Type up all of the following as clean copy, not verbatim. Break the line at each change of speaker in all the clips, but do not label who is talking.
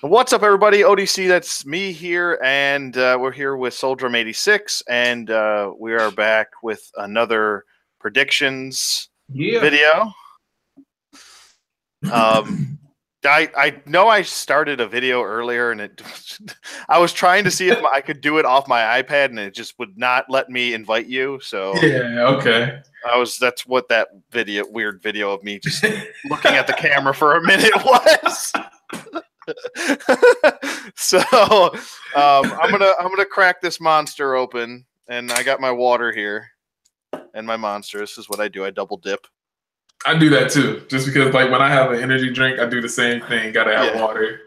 What's up, everybody? ODC, that's me here, and we're here with Soldrum86, and we are back with another predictions video. I know I started a video earlier, and I was trying to see if I could do it off my iPad, and it just would not let me invite you. So
yeah, okay.
That's what that weird video of me just looking at the camera for a minute was. So I'm gonna crack this monster open, and I got my water here and my monster. This is what I do. I double dip.
I do that too, just because like when I have an energy drink, I do the same thing. Gotta have water.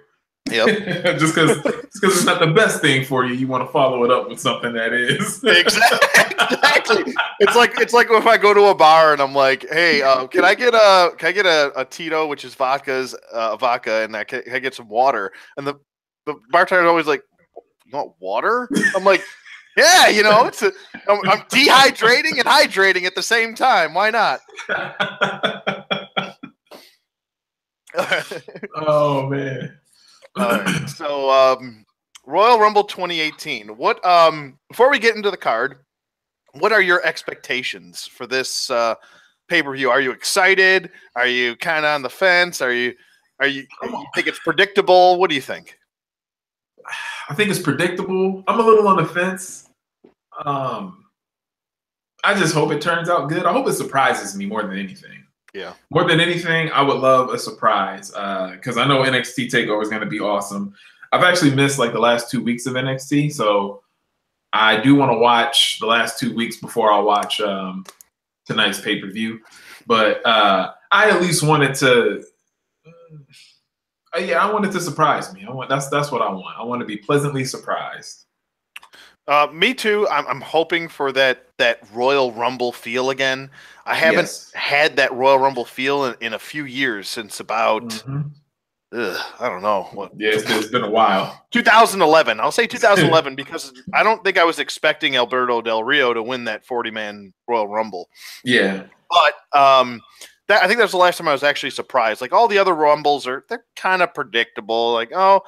Yep.
just because it's not the best thing for you, you want to follow it up with something that is.
Exactly. It's like if I go to a bar and I'm like, hey, can I get a Tito, which is vodka, and can I get some water? And the bartender's always like, you want water? I'm like, yeah, I'm dehydrating and hydrating at the same time. Why not?
Oh man.
So Royal Rumble 2018. What before we get into the card, what are your expectations for this pay-per-view? Are you excited? Are you kind of on the fence? You think it's predictable? What do you think?
I think it's predictable. I'm a little on the fence. I just hope it turns out good. I hope it surprises me more than anything.
Yeah.
More than anything, I would love a surprise because I know NXT TakeOver is going to be awesome. I've actually missed like the last 2 weeks of NXT, so I do want to watch the last 2 weeks before I watch tonight's pay-per-view. But I at least wanted to, I wanted to surprise me. That's what I want. I want to be pleasantly surprised.
Me too. I'm hoping for that Royal Rumble feel again. I haven't had that Royal Rumble feel in a few years, since about I don't know.
It's been a while.
2011. I'll say 2011 because I don't think I was expecting Alberto Del Rio to win that 40-man Royal Rumble.
Yeah.
But I think that was the last time I was actually surprised. Like all the other Rumbles they're kind of predictable. Like, oh,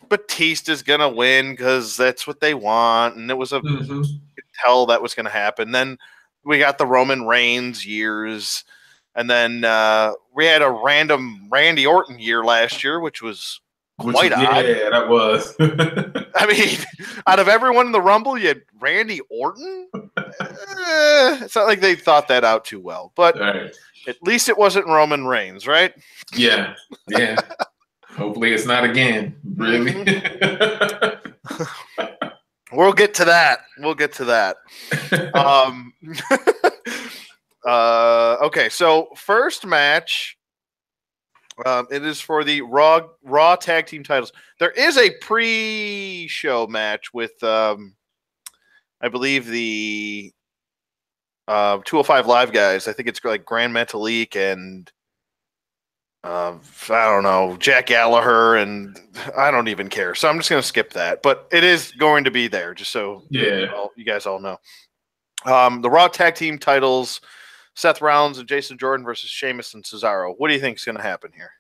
Batista's gonna win because that's what they want, and it was you could tell that was gonna happen. Then we got the Roman Reigns years, and then we had a random Randy Orton year last year, which was quite odd.
Yeah, that was.
I mean, out of everyone in the Rumble, you had Randy Orton. It's not like they thought that out too well, but at least it wasn't Roman Reigns, right?
Yeah. Hopefully it's not again. Really?
We'll get to that. Okay, so first match, it is for the Raw Tag Team titles. There is a pre-show match with, I believe, the 205 Live guys. I think it's like Grand Metalik and I don't know, Jack Gallagher, and I don't even care. So I'm just going to skip that. But it is going to be there, just so you guys all know. The Raw Tag Team titles, Seth Rollins and Jason Jordan versus Sheamus and Cesaro. What do you think is going to happen here?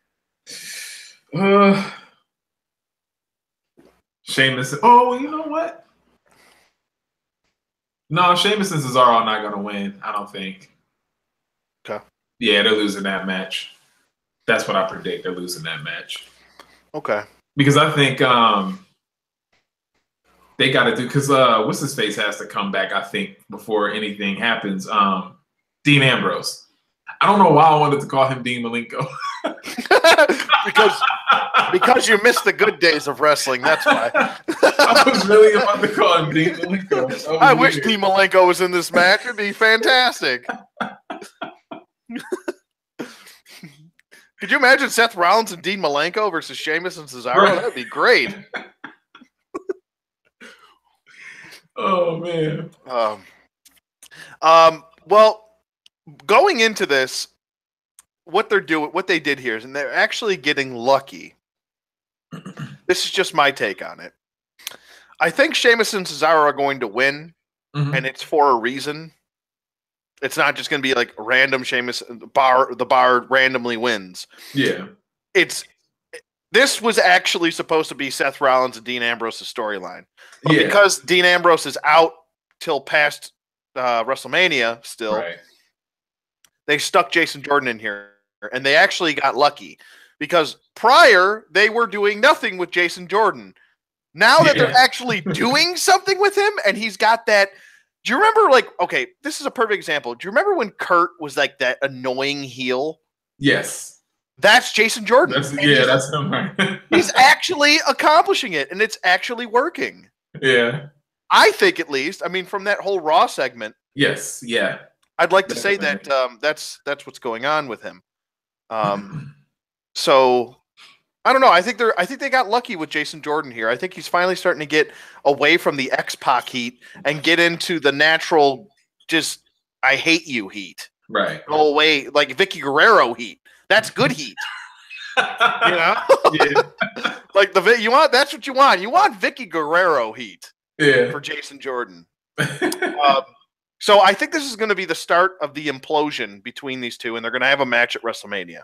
Sheamus. Oh, you know what? No, Sheamus and Cesaro are not going to win, I don't think.
Okay.
Yeah, they're losing that match. That's what I predict. They're losing that match.
Okay.
Because I think they got to do, because what's his face has to come back, I think, before anything happens. Dean Ambrose. I don't know why I wanted to call him Dean Malenko.
because you missed the good days of wrestling. That's why.
I was really about to call him Dean Malenko.
I wish Dean Malenko was in this match. It'd be fantastic. Could you imagine Seth Rollins and Dean Malenko versus Sheamus and Cesaro? That'd be great.
Oh man.
Well, going into this, what they did here is, and they're actually getting lucky. This is just my take on it. I think Sheamus and Cesaro are going to win, and it's for a reason. It's not just going to be like random Sheamus the bar randomly wins.
Yeah.
This this was actually supposed to be Seth Rollins and Dean Ambrose's storyline. But because Dean Ambrose is out till past WrestleMania still, they stuck Jason Jordan in here. And they actually got lucky. Because prior, they were doing nothing with Jason Jordan. Now that they're actually doing something with him, and he's got that. Do you remember, like, okay, this is a perfect example. Do you remember when Kurt was like that annoying heel?
Yes.
That's Jason Jordan.
That's him, right?
He's actually accomplishing it, and it's actually working.
Yeah.
I think, at least. I mean, from that whole Raw segment.
Yes. Yeah.
I'd like to say that that's what's going on with him. So I don't know. I think they got lucky with Jason Jordan here. I think he's finally starting to get away from the X-Pac heat and get into the natural, just I hate you heat.
Right.
Go away, like Vicky Guerrero heat. That's good heat. You know? Like that's what you want. You want Vicky Guerrero heat.
Yeah.
For Jason Jordan. So I think this is going to be the start of the implosion between these two, and they're going to have a match at WrestleMania.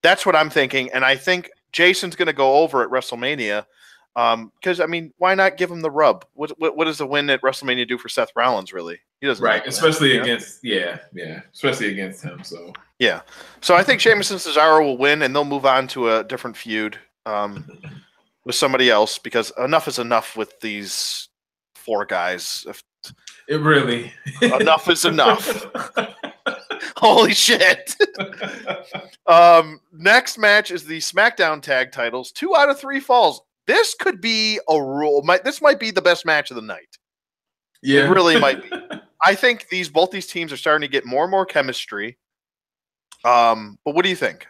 That's what I'm thinking, and I think Jason's going to go over at WrestleMania because, I mean, why not give him the rub? What does the win at WrestleMania do for Seth Rollins, really? He doesn't.
Right, especially against especially against him. So
yeah, so I think Sheamus and Cesaro will win, and they'll move on to a different feud with somebody else because enough is enough with these four guys.
It really
enough is enough. Holy shit. Next match is the SmackDown tag titles. 2 out of 3 falls. This could be a rule. This might be the best match of the night.
Yeah.
It really might be. I think both these teams are starting to get more and more chemistry. But what do you think?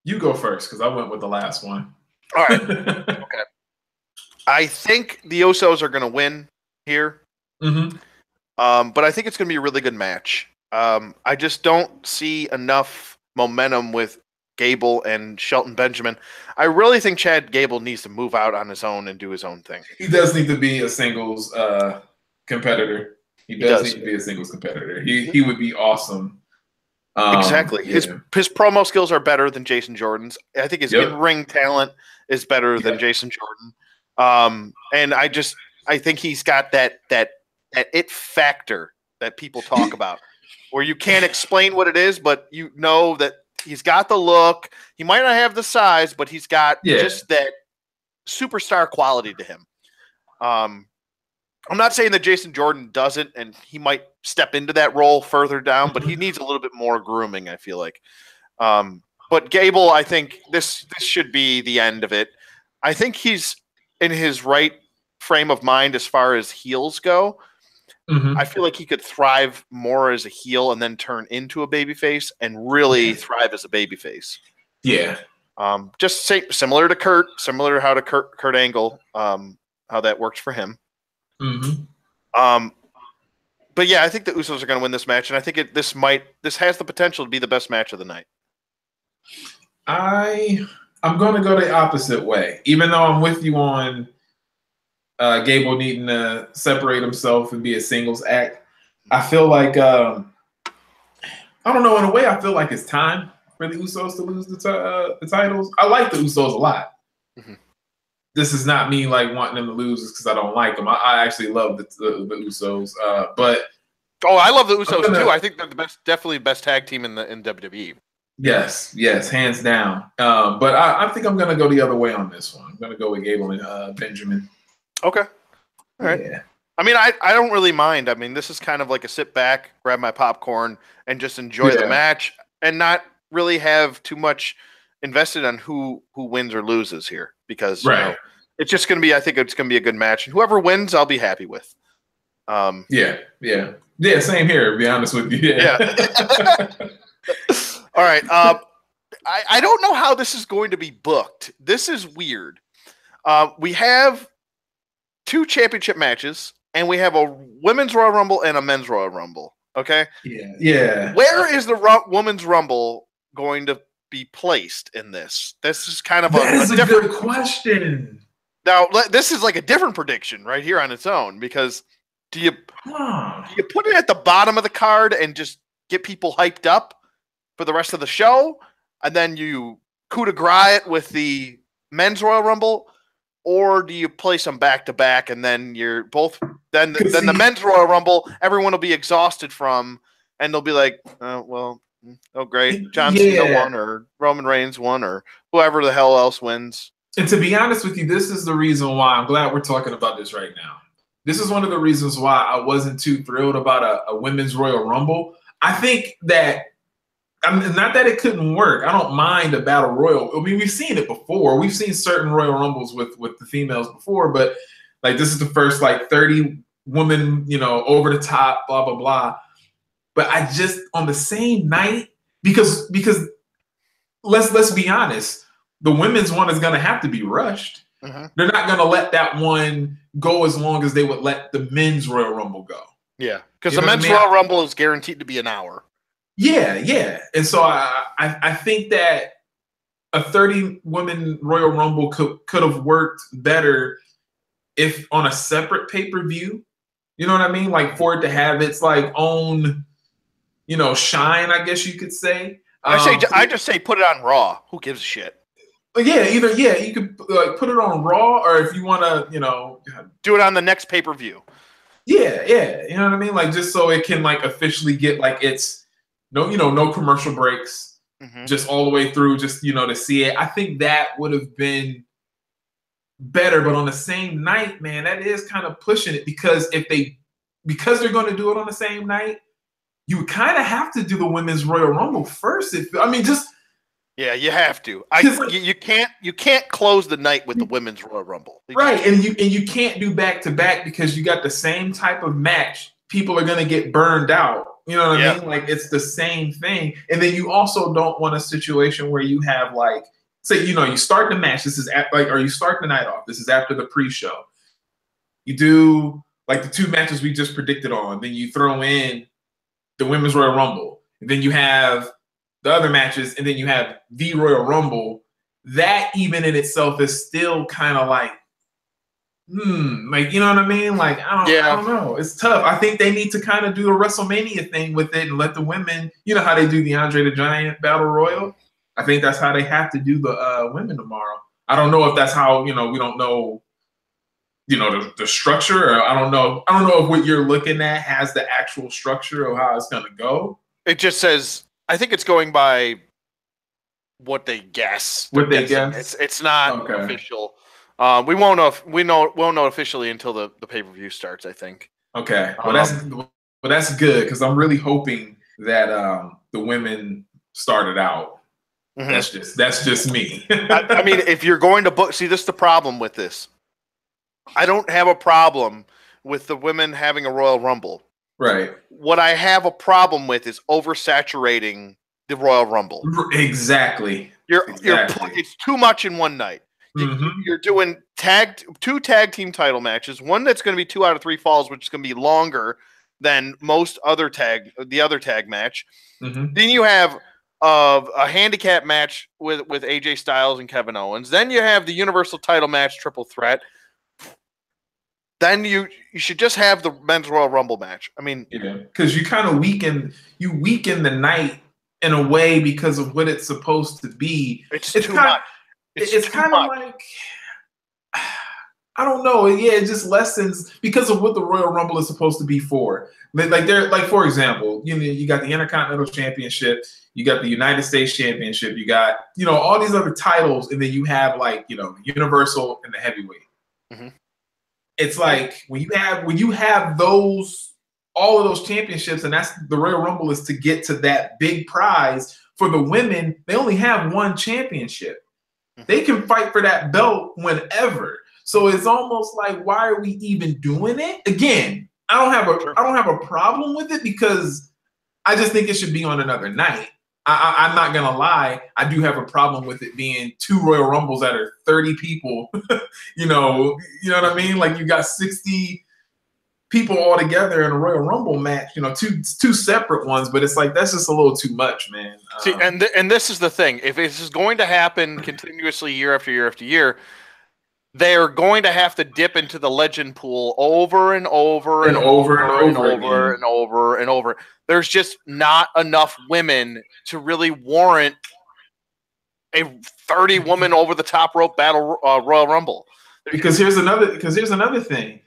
You go first because I went with the last one.
All right. Okay. I think the Usos are going to win here.
Mm-hmm.
But I think it's going to be a really good match. I just don't see enough momentum with Gable and Shelton Benjamin. I really think Chad Gable needs to move out on his own and do his own thing.
He does need to be a singles competitor. He does need to be a singles competitor. He would be awesome.
Exactly. His promo skills are better than Jason Jordan's. I think his in-ring talent is better than Jason Jordan. And I think he's got that it factor that people talk about, where you can't explain what it is, but you know that he's got the look. He might not have the size, but he's got just that superstar quality to him. I'm not saying that Jason Jordan doesn't, and he might step into that role further down, but he needs a little bit more grooming, I feel like. But Gable, I think this should be the end of it. I think he's in his right frame of mind as far as heels go.
Mm-hmm.
I feel like he could thrive more as a heel and then turn into a babyface and really thrive as a babyface.
Yeah.
Just similar to Kurt, similar to how to Kurt Angle, how that worked for him.
Mm-hmm.
But yeah, I think the Usos are going to win this match, and I think this has the potential to be the best match of the night.
I'm going to go the opposite way, even though I'm with you on Gable needing to separate himself and be a singles act. I feel like I don't know. In a way, I feel like it's time for the Usos to lose the titles. I like the Usos a lot.
Mm-hmm.
This is not me like wanting them to lose because I don't like them. I actually love the Usos. But
I love the Usos too. I think they're the best, definitely best tag team in WWE.
Yes, hands down. But I think I'm gonna go the other way on this one. I'm gonna go with Gable and Benjamin.
Okay. All right.
Yeah.
I mean, I don't really mind. I mean, this is kind of like a sit back, grab my popcorn, and just enjoy the match, and not really have too much invested on who wins or loses here, because you know, it's just going to be. I think it's going to be a good match, and whoever wins, I'll be happy with.
Yeah. Same here. To be honest with you. Yeah.
All right. I don't know how this is going to be booked. This is weird. We have 2 championship matches, and we have a women's Royal Rumble and a men's Royal Rumble. Okay.
Yeah.
Where is the women's Rumble going to be placed in this? This is kind of
a different question.
Now, this is like a different prediction right here on its own, because do you put it at the bottom of the card and just get people hyped up? for the rest of the show, and then you coup de grace it with the men's Royal Rumble, or do you place them back to back and then you're both then the men's Royal Rumble everyone will be exhausted from, and they'll be like, oh great, John Cena won or Roman Reigns won or whoever the hell else wins.
And to be honest with you, this is the reason why I'm glad we're talking about this right now. This is one of the reasons why I wasn't too thrilled about a women's Royal Rumble. I think that, not that it couldn't work. I don't mind a battle royal. I mean, we've seen it before. We've seen certain Royal Rumbles with the females before, but like this is the first like 30 women, over the top, blah blah blah. But I just on the same night because let's be honest, the women's one is going to have to be rushed.
Mm-hmm.
They're not going to let that one go as long as they would let the men's Royal Rumble go.
Yeah, because the men's Royal Rumble is guaranteed to be an hour.
Yeah. And so I think that a 30-woman Royal Rumble could have worked better if on a separate pay-per-view. You know what I mean? Like for it to have its like own, shine, I guess you could say.
I just say put it on Raw. Who gives a shit?
But you could like put it on Raw, or if you want to,
do it on the next pay-per-view.
Yeah, you know what I mean? Like just so it can like officially get like its no commercial breaks, just all the way through, just, to see it. I think that would have been better, but on the same night, man, that is kind of pushing it because they're going to do it on the same night, you kind of have to do the women's Royal Rumble first.
Yeah, you have to. You can't close the night with the women's Royal Rumble.
Right, and you can't do back to back because you got the same type of match. People are going to get burned out. You know what I mean? Like it's the same thing. And then you also don't want a situation where you have like, say, you start the match. This is or you start the night off. This is after the pre-show. You do like the two matches we just predicted on. Then you throw in the women's Royal Rumble. And then you have the other matches. And then you have the Royal Rumble. That even in itself is still kind of like, like, you know what I mean? Like, I don't know. It's tough. I think they need to kind of do a WrestleMania thing with it and let the women, how they do the Andre the Giant Battle Royal. I think that's how they have to do the women tomorrow. I don't know if that's how, we don't know, the structure, or I don't know if what you're looking at has the actual structure of how it's going to go.
It just says, I think it's going by what they guess. It's not official. We won't know officially until the pay-per-view starts, I think.
Okay. Well, that's good because I'm really hoping that the women started out. Mm-hmm. That's just me.
I mean, if you're going to book, see, this is the problem with this. I don't have a problem with the women having a Royal Rumble.
Right.
What I have a problem with is oversaturating the Royal Rumble.
Exactly.
It's too much in one night. You're doing two tag team title matches. One that's going to be 2 out of 3 falls, which is going to be longer than most the other tag match.
Mm-hmm.
Then you have a handicap match with AJ Styles and Kevin Owens. Then you have the Universal title match, triple threat. Then you should just have the men's Royal Rumble match. I mean,
because you kind of weaken the night in a way because of what it's supposed to be.
It's too much.
It's kind of like, I don't know. Yeah, it just lessens because of what the Royal Rumble is supposed to be for. Like for example, you got the Intercontinental Championship, you got the United States Championship, you got all these other titles, and then you have like the Universal and the Heavyweight.
Mm-hmm.
It's like when you have all of those championships, and that's the Royal Rumble is to get to that big prize. For the women, they only have one championship. They can fight for that belt whenever. So it's almost like, why are we even doing it? Again, I don't have a problem with it because I just think it should be on another night. I'm not gonna lie, I do have a problem with it being 2 Royal Rumbles that are 30 people. You know what I mean? Like you got 60 people all together in a Royal Rumble match. Two separate ones, but it's like that's just a little too much, man.
See, and this is the thing: if this is going to happen continuously year after year after year, they're going to have to dip into the legend pool over and over and over and over and over and over. There's just not enough women to really warrant a 30-woman over the top rope battle Royal Rumble.
Because here's another thing.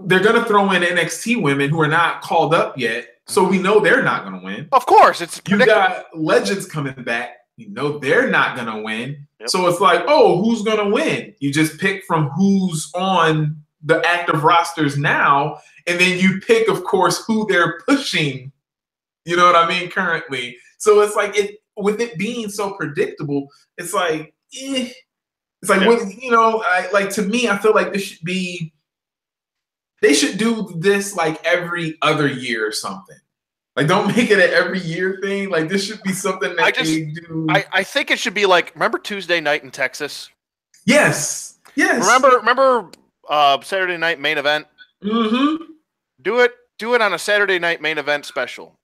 They're going to throw in NXT women who are not called up yet, so we know they're not going to win.
Of course,
you got legends coming back. You know they're not going to win. Yep. So it's like, oh, who's going to win? You just pick from who's on the active rosters now, and then you pick, of course, who they're pushing. You know what I mean? Currently, so it's like with it being so predictable, it's like, It's like, yeah. To me, I feel like they should do this like every other year or something. Like, don't make it an every year thing. Like, this should be something that they do.
I think it should be like, remember Tuesday night in Texas?
Yes.
Remember Saturday night main event?
Mm-hmm.
Do it on a Saturday night main event special.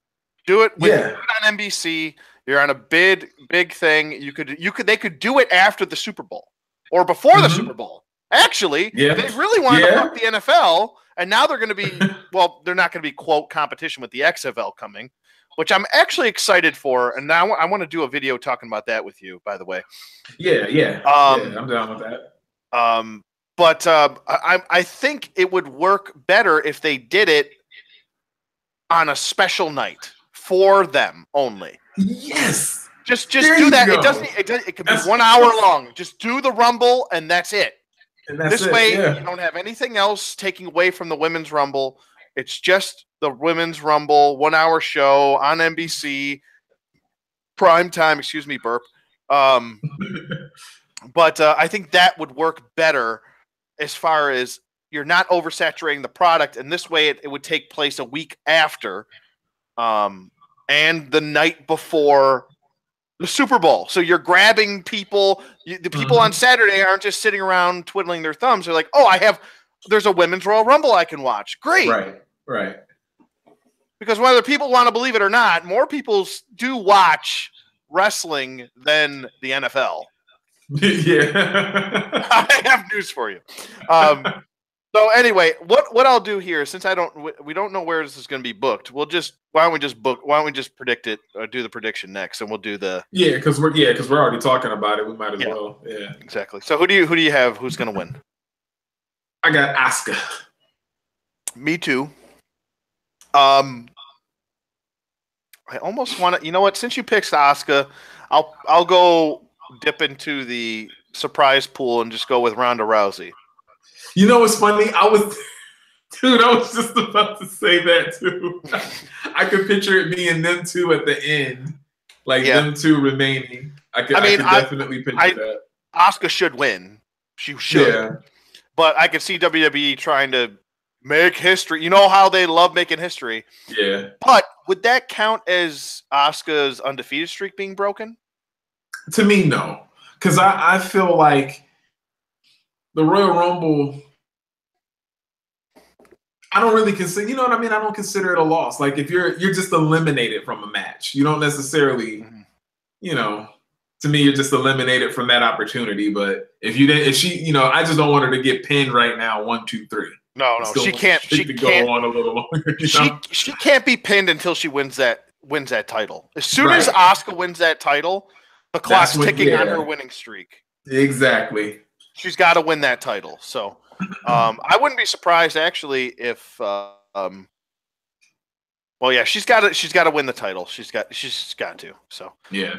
Do it on NBC. You're on a big thing. They could do it after the Super Bowl or before the Super Bowl. Actually, they really wanted to fuck the NFL, and now they're going to be they're not going to be quote competition with the XFL coming, which I'm actually excited for. And now I want to do a video talking about that with you, by the way.
Yeah, I'm down with that.
But I think it would work better if they did it on a special night for them only.
Yes.
Just do that. It can be 1 hour long. Just do the Rumble and that's it. This way you don't have anything else taking away from the Women's Rumble. It's just the Women's Rumble 1 hour show on NBC. Prime time, excuse me, burp. But I think that would work better as far as you're not oversaturating the product. And this way it would take place a week after. And the night before the Super Bowl. So you're grabbing people. The people on Saturday aren't just sitting around twiddling their thumbs. They're like, oh, there's a Women's Royal Rumble I can watch. Great.
Right.
Because whether people want to believe it or not, more people do watch wrestling than the NFL.
Yeah.
I have news for you. So anyway, what I'll do here, since we don't know where this is going to be booked, why don't we just predict it or do the prediction next, and we'll do the
because we're already talking about it. We might as well. Yeah,
exactly. So who do you have? Who's going to win?
I got Asuka.
Me too. I almost want to. You know what? Since you picked Asuka, I'll go dip into the surprise pool and just go with Ronda Rousey.
You know what's funny? I was just about to say that too. I could picture it being them two at the end, like them two remaining. I could definitely picture that.
Asuka should win. She should. But I could see WWE trying to make history. You know how they love making history.
Yeah.
But would that count as Asuka's undefeated streak being broken?
To me, no. Because I feel like the Royal Rumble, I don't really consider, you know what I mean? I don't consider it a loss. Like, if you're just eliminated from a match, you don't necessarily, to me, you're just eliminated from that opportunity. But if she, I just don't want her to get pinned right now. 1, 2, 3.
No, she can't. She can't
go on a little longer.
She can't be pinned until she wins that title. As soon as Asuka wins that title, the clock's ticking on her winning streak.
Exactly.
She's got to win that title. So I wouldn't be surprised actually if she's got to win the title. She's got to. So
yeah.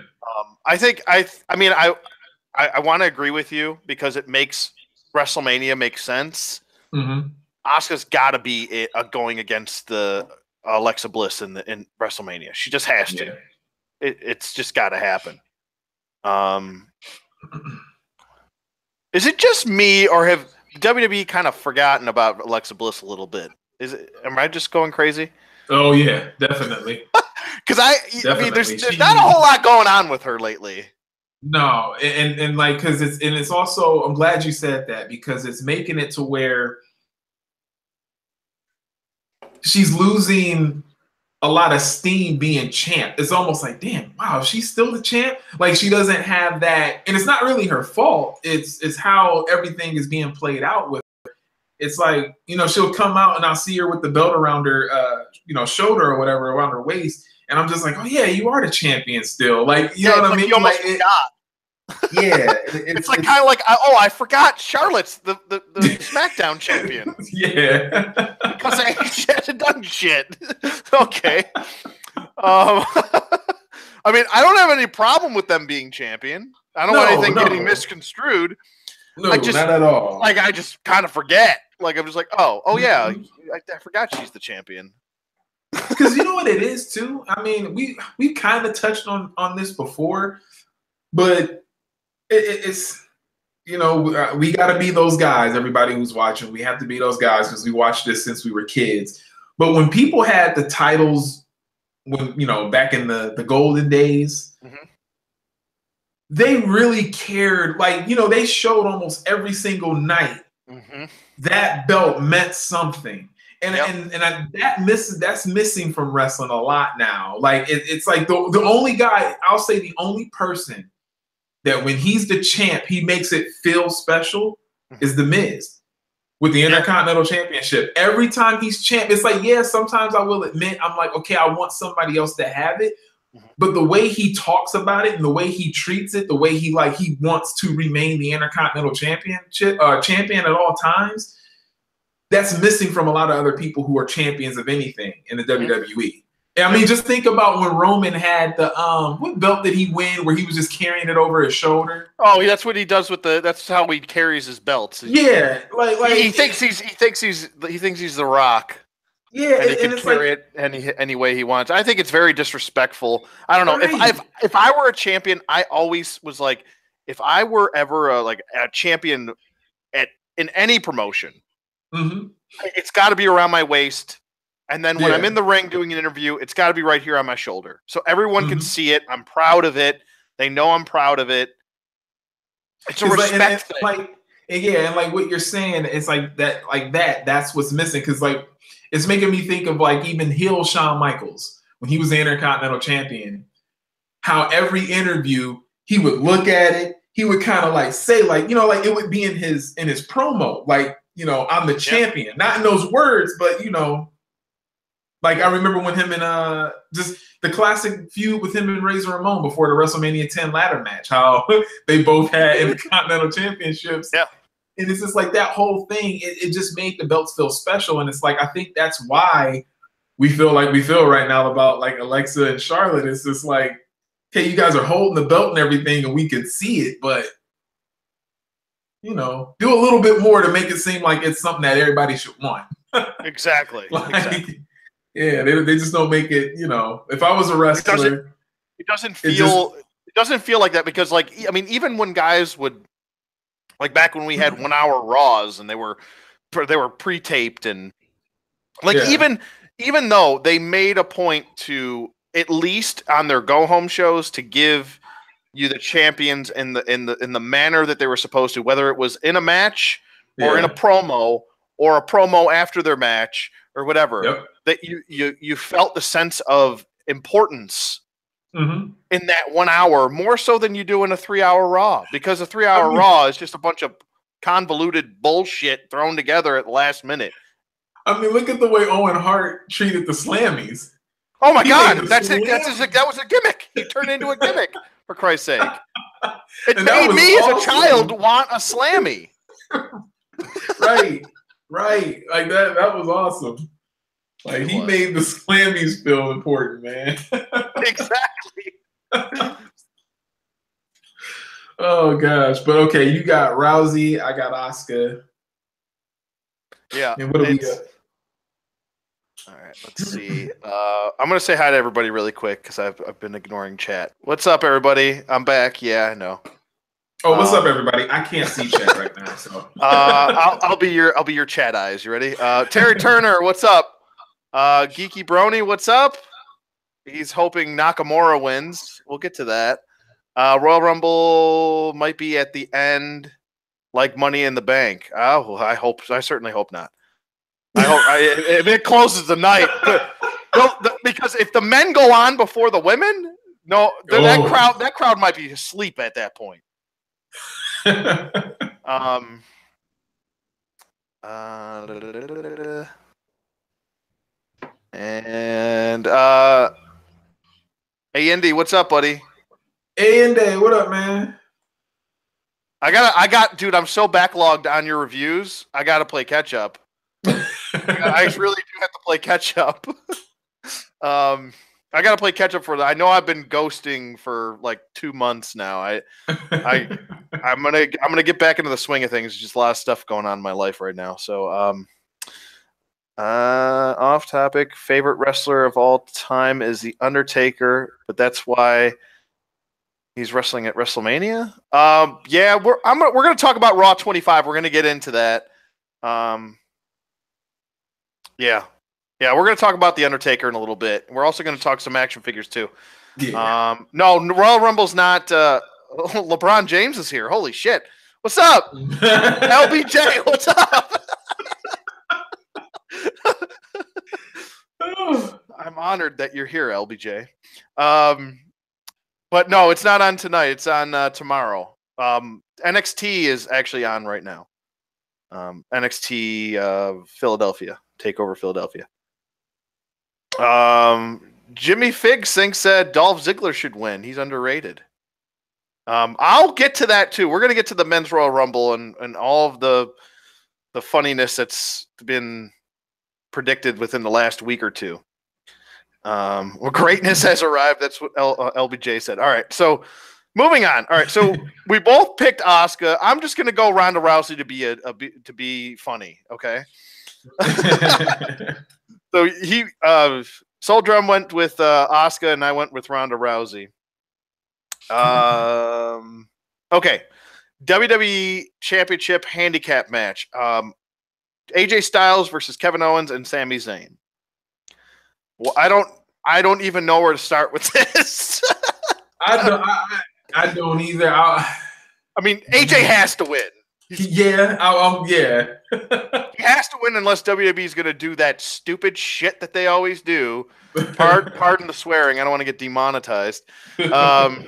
I think I want to agree with you because it makes WrestleMania make sense.
Mm-hmm.
Asuka's got to be going against the Alexa Bliss in WrestleMania. She just has to. It's just got to happen. Is it just me, or have WWE kind of forgotten about Alexa Bliss a little bit? Am I just going crazy?
Oh yeah, definitely.
Because I mean, there's not a whole lot going on with her lately.
No, and like because it's also, I'm glad you said that, because it's making it to where she's losing a lot of steam being champ. It's almost like, damn, wow, she's still the champ. Like she doesn't have that, and it's not really her fault. It's how everything is being played out with her. It's like, you know, she'll come out and I'll see her with the belt around her, you know, shoulder or whatever around her waist, and I'm just like, oh yeah, you are the champion still. Like, you know what I mean?
You almost forgot.
Yeah,
it's like kind of like, oh, I forgot Charlotte's the SmackDown champion.
Yeah,
because I hadn't done shit. Okay. I mean, I don't have any problem with them being champion. I don't want anything getting misconstrued.
No, not at all.
Like I just kind of forget. Like I'm just like, oh yeah, I forgot she's the champion.
Because you know what it is too. I mean, we kind of touched on this before, but it's, you know, we got to be those guys. Everybody who's watching, we have to be those guys because we watched this since we were kids. But when people had the titles, when, you know, back in the golden days, they really cared. Like, you know, they showed almost every single night that belt meant something. And that's missing from wrestling a lot now. Like it's like the only guy, I'll say the only person that when he's the champ, he makes it feel special is The Miz with the Intercontinental Championship. Every time he's champ, it's like, yeah, sometimes I will admit, I'm like, okay, I want somebody else to have it. But the way he talks about it and the way he treats it, the way he wants to remain the Intercontinental champion at all times, that's missing from a lot of other people who are champions of anything in the WWE. I mean, just think about when Roman had the what belt did he win where he was just carrying it over his shoulder?
Oh, that's what he does with that's how he carries his belts.
Yeah, like
he thinks he's the Rock.
Yeah,
and he can carry it any way he wants. I think it's very disrespectful. I don't know. If I were a champion, I always was like, if I were ever a champion in any promotion, it's got to be around my waist. And then when I'm in the ring doing an interview, it's got to be right here on my shoulder. So everyone can see it. I'm proud of it. They know I'm proud of it. It's a respect thing.
And like what you're saying, it's like that's what's missing. Because like it's making me think of like even heel Shawn Michaels when he was the Intercontinental Champion, how every interview he would look at it, he would kind of like say like, you know, like it would be in his promo, like, you know, I'm the champion, not in those words, but you know. Like, I remember when him and just the classic feud with him and Razor Ramon before the WrestleMania 10 ladder match, how they both had Intercontinental Championships.
Yeah.
And it's just like that whole thing, it just made the belts feel special. And it's like, I think that's why we feel like we feel right now about like Alexa and Charlotte. It's just like, okay, you guys are holding the belt and everything and we can see it, but, you know, do a little bit more to make it seem like it's something that everybody should want.
Exactly.
Exactly. Yeah, they just don't make it, you know. If I was a wrestler,
it doesn't feel like that because, like, I mean, even when guys would, like, back when we had 1 hour Raws and they were pre-taped and like even though they made a point to at least on their go home shows to give you the champions in the manner that they were supposed to, whether it was in a match or in a promo or a promo after their match or whatever, that you felt the sense of importance in that 1 hour more so than you do in a 3 hour Raw, because a 3 hour Raw is just a bunch of convoluted bullshit thrown together at the last minute.
I mean, look at the way Owen Hart treated the Slammies.
Oh my God, that was a gimmick. He turned into a gimmick, for Christ's sake. It made me as a child want a Slammy.
Right. Like that was awesome. Like he made the Slammies feel important, man.
Exactly.
Oh gosh. But okay, you got Rousey, I got Asuka.
Yeah.
And what do we got?
All right, let's see. I'm gonna say hi to everybody really quick because I've been ignoring chat. What's up, everybody? I'm back. Yeah, I know.
Oh, what's up, everybody? I can't see chat right now, so
I'll be your chat eyes. You ready? Terry Turner, what's up? Geeky Brony, what's up? He's hoping Nakamura wins. We'll get to that. Royal Rumble might be at the end, like Money in the Bank. Oh, I certainly hope not. I hope if it closes the night, because because if the men go on before the women, no, that crowd might be asleep at that point. And hey Indy, what's up, buddy?
Hey Indy, what up, man?
Dude, I'm so backlogged on your reviews. I gotta play catch up. I really do have to play catch up. I gotta play catch up for that. I know I've been ghosting for like 2 months now. I'm gonna get back into the swing of things. Just a lot of stuff going on in my life right now. So off topic, favorite wrestler of all time is The Undertaker, but that's why he's wrestling at WrestleMania. Yeah, we're gonna talk about Raw 25. We're gonna get into that. Yeah, we're gonna talk about The Undertaker in a little bit. We're also gonna talk some action figures too.
Yeah.
No, Royal Rumble's not. LeBron James is here. Holy shit! What's up, LBJ? What's up? I'm honored that you're here, LBJ. But no, it's not on tonight. It's on tomorrow. NXT is actually on right now. NXT Philadelphia, TakeOver Philadelphia. Jimmy Figs thinks that Dolph Ziggler should win. He's underrated. I'll get to that too. We're gonna get to the Men's Royal Rumble and all of the funniness that's been predicted within the last week or two. Well, greatness has arrived. That's what LBJ said. All right, so moving on. All right, so we both picked Asuka. I'm just gonna go Ronda Rousey to be funny. Okay. So Soul Drum went with Asuka, and I went with Ronda Rousey. Okay, WWE Championship handicap match. AJ Styles versus Kevin Owens and Sami Zayn. Well, I don't even know where to start with this.
I don't either. I
mean, AJ has to win.
Yeah.
He has to win unless WWE is going to do that stupid shit that they always do. Pardon the swearing. I don't want to get demonetized. Not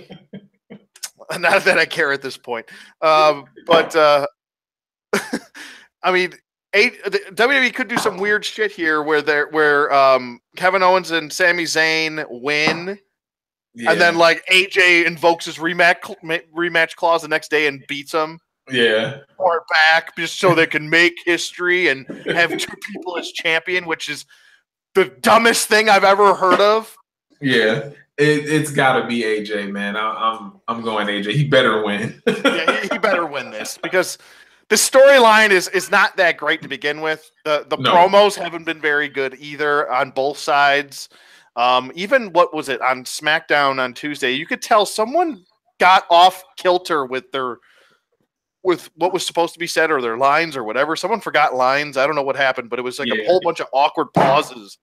that I care at this point. But I mean, WWE could do some weird shit here where Kevin Owens and Sami Zayn win, and then like AJ invokes his rematch clause the next day and beats him.
Yeah,
or back just so they can make history and have two people as champion, which is the dumbest thing I've ever heard of.
Yeah, it's got to be AJ, man. I'm going AJ. He better win.
Yeah, he better win this because the storyline is not that great to begin with. The promos haven't been very good either on both sides. Even what was it on SmackDown on Tuesday? You could tell someone got off kilter with what was supposed to be said or their lines or whatever. Someone forgot lines. I don't know what happened, but it was like a whole bunch of awkward pauses.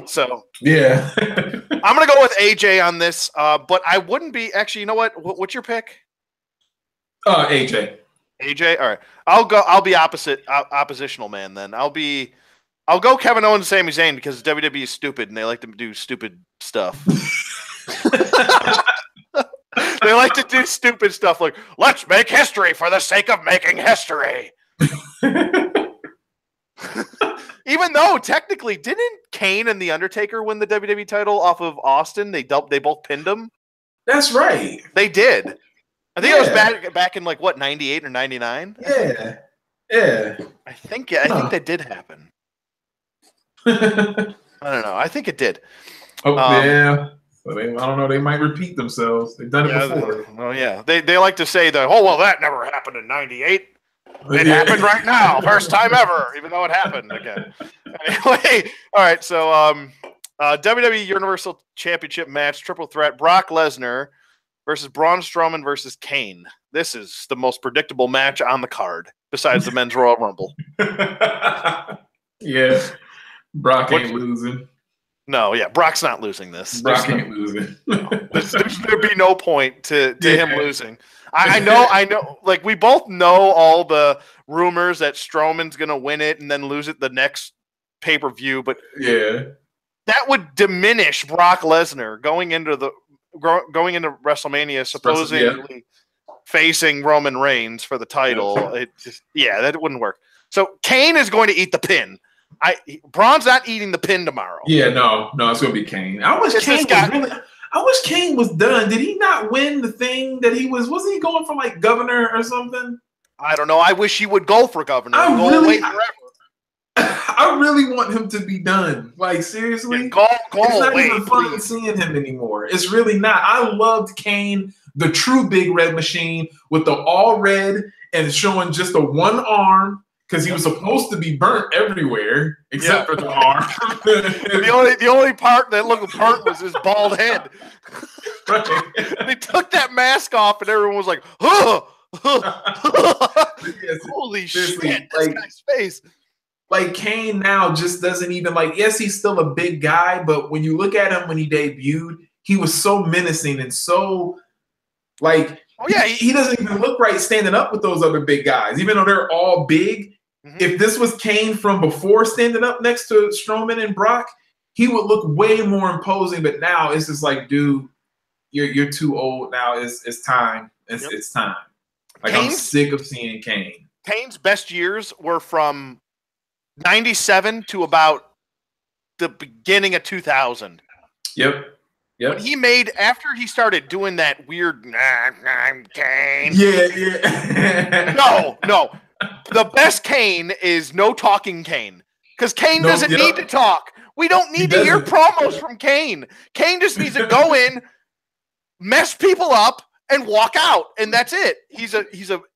So
yeah,
I'm gonna go with AJ on this. But I wouldn't be actually. You know what? What's your pick?
AJ.
AJ. All right. I'll be oppositional man then. I'll go Kevin Owens and Sami Zayn because WWE is stupid and they like to do stupid stuff. They like to do stupid stuff like, let's make history for the sake of making history. Even though technically, didn't Kane and The Undertaker win the WWE title off of Austin? They both pinned him.
That's right.
They did. I think it was back in like what, 98 or 99?
Yeah.
I think that did happen. I don't know. I think it did.
Oh yeah. So I don't know. They might repeat themselves. They've done it before.
Well, yeah. They like to say that. Oh well, that never happened in '98. It happened right now, first time ever, even though it happened again. Anyway, all right. So, WWE Universal Championship match, triple threat: Brock Lesnar versus Braun Strowman versus Kane. This is the most predictable match on the card, besides the Men's Royal Rumble.
Yeah, Brock ain't losing.
No, yeah, Brock's not losing this.
Brock ain't losing.
There'd be no point to him losing. I know. Like, we both know all the rumors that Strowman's going to win it and then lose it the next pay-per-view. But
yeah,
that would diminish Brock Lesnar going into WrestleMania, supposedly facing Roman Reigns for the title. It just, that wouldn't work. So Kane is going to eat the pin. Braun's not eating the pin tomorrow.
Yeah, no, it's gonna be Kane. I wish Kane was done. Did he not win the thing that he was? Wasn't he going for like governor or something?
I don't know. I wish he would go for governor.
I really want him to be done. Like, seriously,
it's not
even fun seeing him anymore. It's really not. I loved Kane, the true Big Red Machine, with the all red and showing just the one arm. Because he was supposed to be burnt everywhere except for the arm.
the only part that looked burnt was his bald head.
Right.
They took that mask off, and everyone was like, "Oh, holy shit!" This guy's face.
Like Kane now just doesn't even yes, he's still a big guy, but when you look at him when he debuted, he was so menacing and so he doesn't even look right standing up with those other big guys, even though they're all big. Mm-hmm. If this was Kane from before standing up next to Strowman and Brock, he would look way more imposing. But now it's just like, dude, you're too old now. It's time. It's time. I'm sick of seeing Kane.
Kane's best years were from 97 to about the beginning of 2000.
Yep.
When he made, after he started doing that weird, I'm Kane.
Yeah.
No. The best Kane is no talking Kane. Because Kane doesn't need to talk. We don't need to hear promos from Kane. Kane just needs to go in, mess people up, and walk out. And that's it. He's an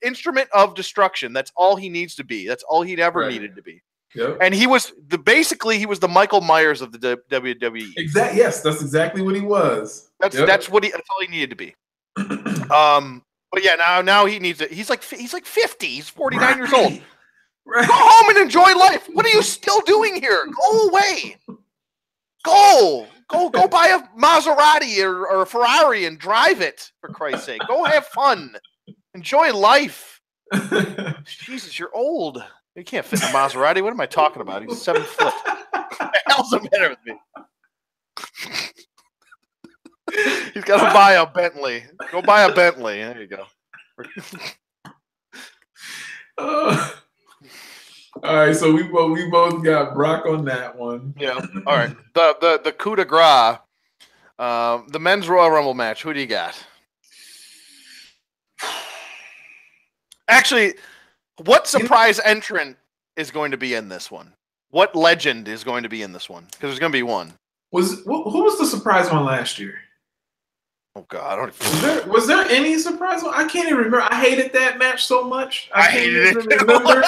instrument of destruction. That's all he needs to be. That's all he ever needed to be.
Yep.
And he was the Michael Myers of the WWE.
Exactly. Yes, that's exactly what he was.
That's all he needed to be. But yeah, now he needs it. He's like 50. He's 49 years old. Right. Go home and enjoy life. What are you still doing here? Go away. Go buy a Maserati or a Ferrari and drive it, for Christ's sake. Go have fun. Enjoy life. Jesus, you're old. You can't fit in a Maserati. What am I talking about? He's 7 foot. What the hell's the matter with me? He's got to buy a Bentley. Go buy a Bentley. There you go.
All right, so we both got Brock on that one.
Yeah. All right. The coup de grace, the men's Royal Rumble match. Who do you got? Actually, what surprise entrant is going to be in this one? What legend is going to be in this one? Because there's going to be one.
Who was the surprise one last year?
Oh God!
Was there any surprise one? I can't even remember. I hated that match so much.
I hated it. Remember?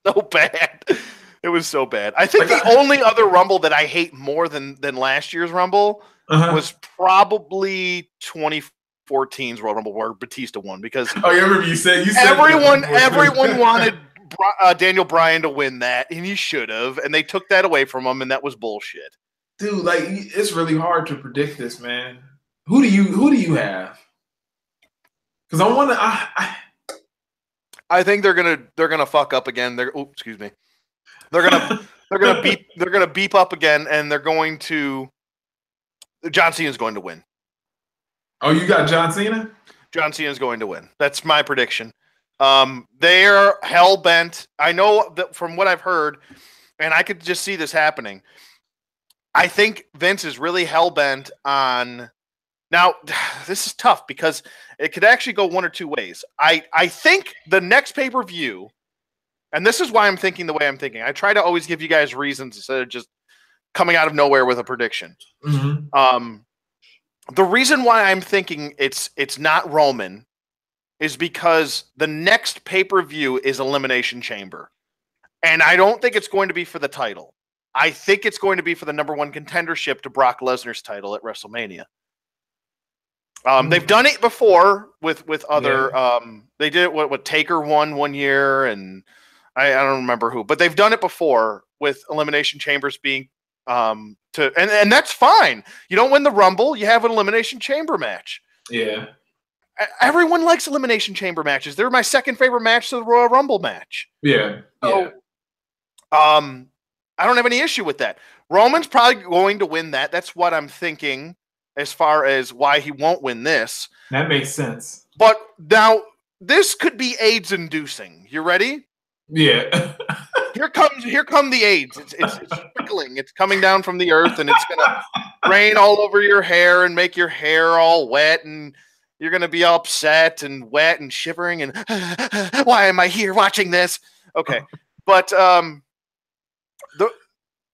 So bad. It was so bad. I think the only other Rumble that I hate more than last year's Rumble was probably 2014's Royal Rumble where Batista won because
I remember you said
everyone wanted Daniel Bryan to win that, and he should have, and they took that away from him, and that was bullshit.
Dude, it's really hard to predict this, man. Who do you have? Because I want to.
I think they're gonna fuck up again. Excuse me. They're gonna beep up again, and they're going to. John Cena is going to win.
Oh, you got John Cena?
John Cena is going to win. That's my prediction. They're hell bent. I know that from what I've heard, and I could just see this happening. I think Vince is really hell bent on. Now, this is tough because it could actually go one or two ways. I think the next pay-per-view, and this is why I'm thinking the way I'm thinking. I try to always give you guys reasons instead of just coming out of nowhere with a prediction.
Mm-hmm.
The reason why I'm thinking it's not Roman is because the next pay-per-view is Elimination Chamber. And I don't think it's going to be for the title. I think it's going to be for the number one contendership to Brock Lesnar's title at WrestleMania. They've done it before with other. Yeah. They did it with Taker won one year, and I don't remember who, but they've done it before with Elimination Chambers being and that's fine. You don't win the Rumble, you have an Elimination Chamber match.
Yeah,
everyone likes Elimination Chamber matches. They're my second favorite match to the Royal Rumble match.
Yeah,
so, I don't have any issue with that. Roman's probably going to win that. That's what I'm thinking as far as why he won't win this.
That makes sense.
But now this could be AIDS inducing. You ready?
Yeah.
Here come the AIDS. It's trickling. It's coming down from the earth, and it's gonna rain all over your hair and make your hair all wet, and you're gonna be upset and wet and shivering and why am I here watching this? Okay, but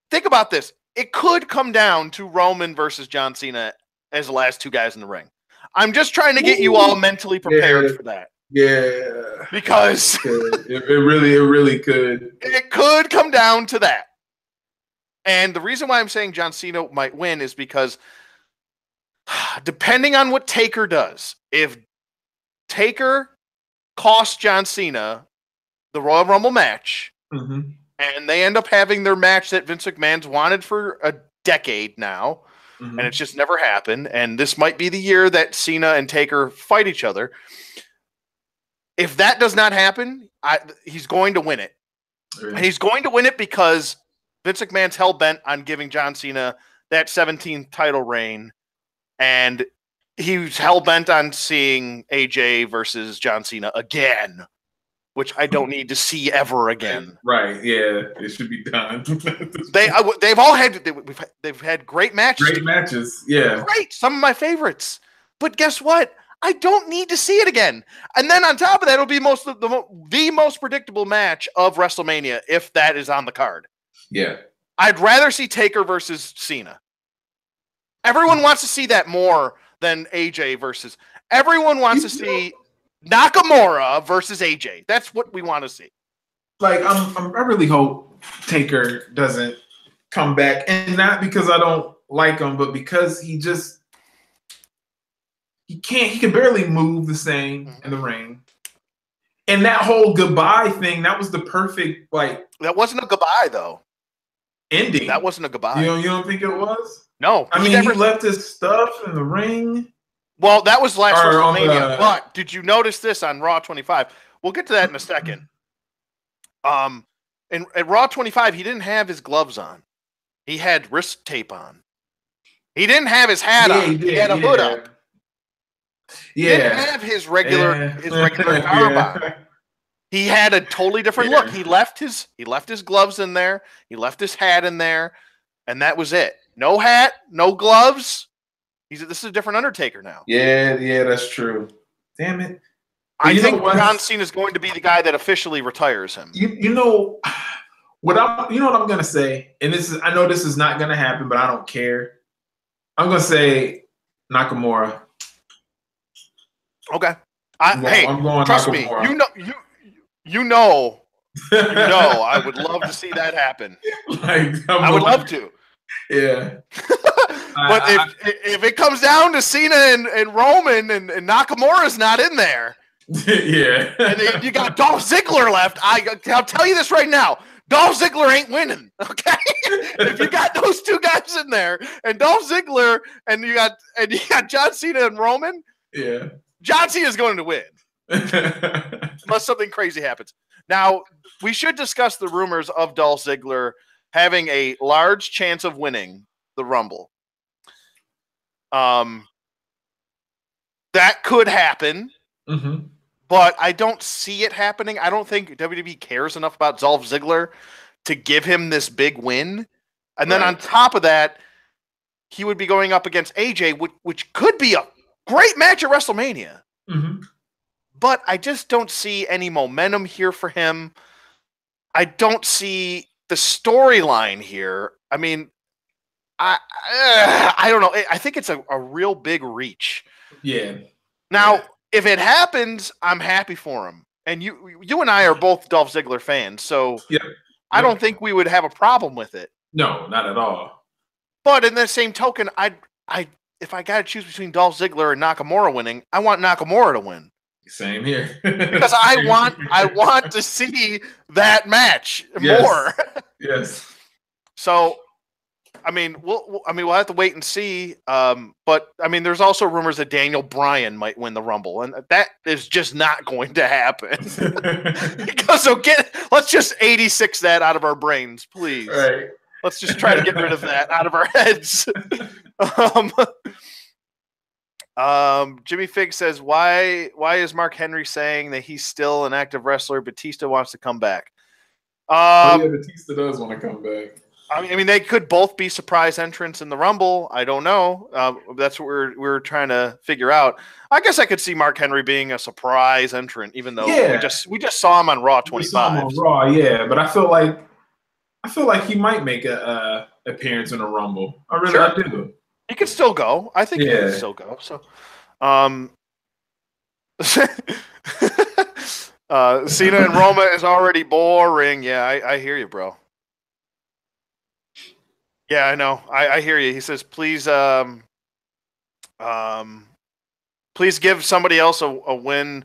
think about this. It could come down to Roman versus John Cena as the last two guys in the ring. I'm just trying to get you all mentally prepared for that.
Yeah,
because
it really could.
It could come down to that. And the reason why I'm saying John Cena might win is because depending on what Taker does, if Taker costs John Cena the Royal Rumble match, and they end up having their match that Vince McMahon's wanted for a decade now, and it's just never happened, and this might be the year that Cena and Taker fight each other. If that does not happen, he's going to win it. Really? And he's going to win it because Vince McMahon's hell-bent on giving John Cena that 17th title reign, and he's hell-bent on seeing AJ versus John Cena again, which I don't need to see ever again.
Right, yeah, it should be done.
They've had great matches.
Great matches, yeah.
Great, some of my favorites. But guess what? I don't need to see it again. And then on top of that, it'll be the most predictable match of WrestleMania if that is on the card.
Yeah.
I'd rather see Taker versus Cena. Everyone wants to see that more than AJ versus. Everyone wants to see Nakamura versus AJ. That's what we want to see.
Like, I really hope Taker doesn't come back. And not because I don't like him, but because he can barely move the same in the ring. And that whole goodbye thing, that was the perfect, like...
That wasn't a goodbye, though.
Ending.
That wasn't a goodbye.
You don't think it was?
No.
I mean, he left his stuff in the ring.
Well, that was last WrestleMania. But did you notice this on Raw 25? We'll get to that in a second. At Raw 25, he didn't have his gloves on. He had wrist tape on. He didn't have his hat on. He had a hood up. He didn't have his regular garb on. He had a totally different look. He left his gloves in there. He left his hat in there, and that was it. No hat, no gloves. This is a different Undertaker now.
Yeah, that's true. Damn it.
I think John Cena is going to be the guy that officially retires him.
You know what I'm gonna say, and I know this is not gonna happen, but I don't care. I'm gonna say Nakamura.
Okay. I'm going trust Nakamura. Me. You know, I would love to see that happen. I would love to.
Yeah.
But if it comes down to Cena and Roman and Nakamura's not in there,
yeah,
and you got Dolph Ziggler left, I'll tell you this right now. Dolph Ziggler ain't winning, okay? If you got those two guys in there, and Dolph Ziggler, and you got John Cena and Roman,
yeah,
John Cena is going to win, unless something crazy happens. Now, we should discuss the rumors of Dolph Ziggler having a large chance of winning the Rumble. That could happen, but I don't see it happening. I don't think WWE cares enough about Dolph Ziggler to give him this big win. And then on top of that, he would be going up against AJ, which could be a great match at WrestleMania. But I just don't see any momentum here for him. I don't see the storyline here. I mean, I don't know. I think it's a real big reach.
Yeah.
Now, if it happens, I'm happy for him. And you and I are both Dolph Ziggler fans, so I don't think we would have a problem with it.
No, not at all.
But in the same token, if I got to choose between Dolph Ziggler and Nakamura winning, I want Nakamura to win.
Same here.
Because I want to see that match more.
Yes.
So, I mean, we'll have to wait and see. But I mean, there's also rumors that Daniel Bryan might win the Rumble, and that is just not going to happen. So let's just 86 that out of our brains, please.
Right.
Let's just try to get rid of that out of our heads. Jimmy Fig says, why is Mark Henry saying that he's still an active wrestler? Batista wants to come back.
Batista does want to come back.
I mean, they could both be surprise entrants in the Rumble. I don't know. That's what we're trying to figure out. I guess I could see Mark Henry being a surprise entrant, even though we just saw him on Raw 25. We saw him on
Raw, yeah. But I feel like he might make a appearance in a Rumble. I do.
He could still go. I think he could still go. So, Cena and Roma is already boring. Yeah, I hear you, bro. Yeah, I know. I hear you. He says, please give somebody else a win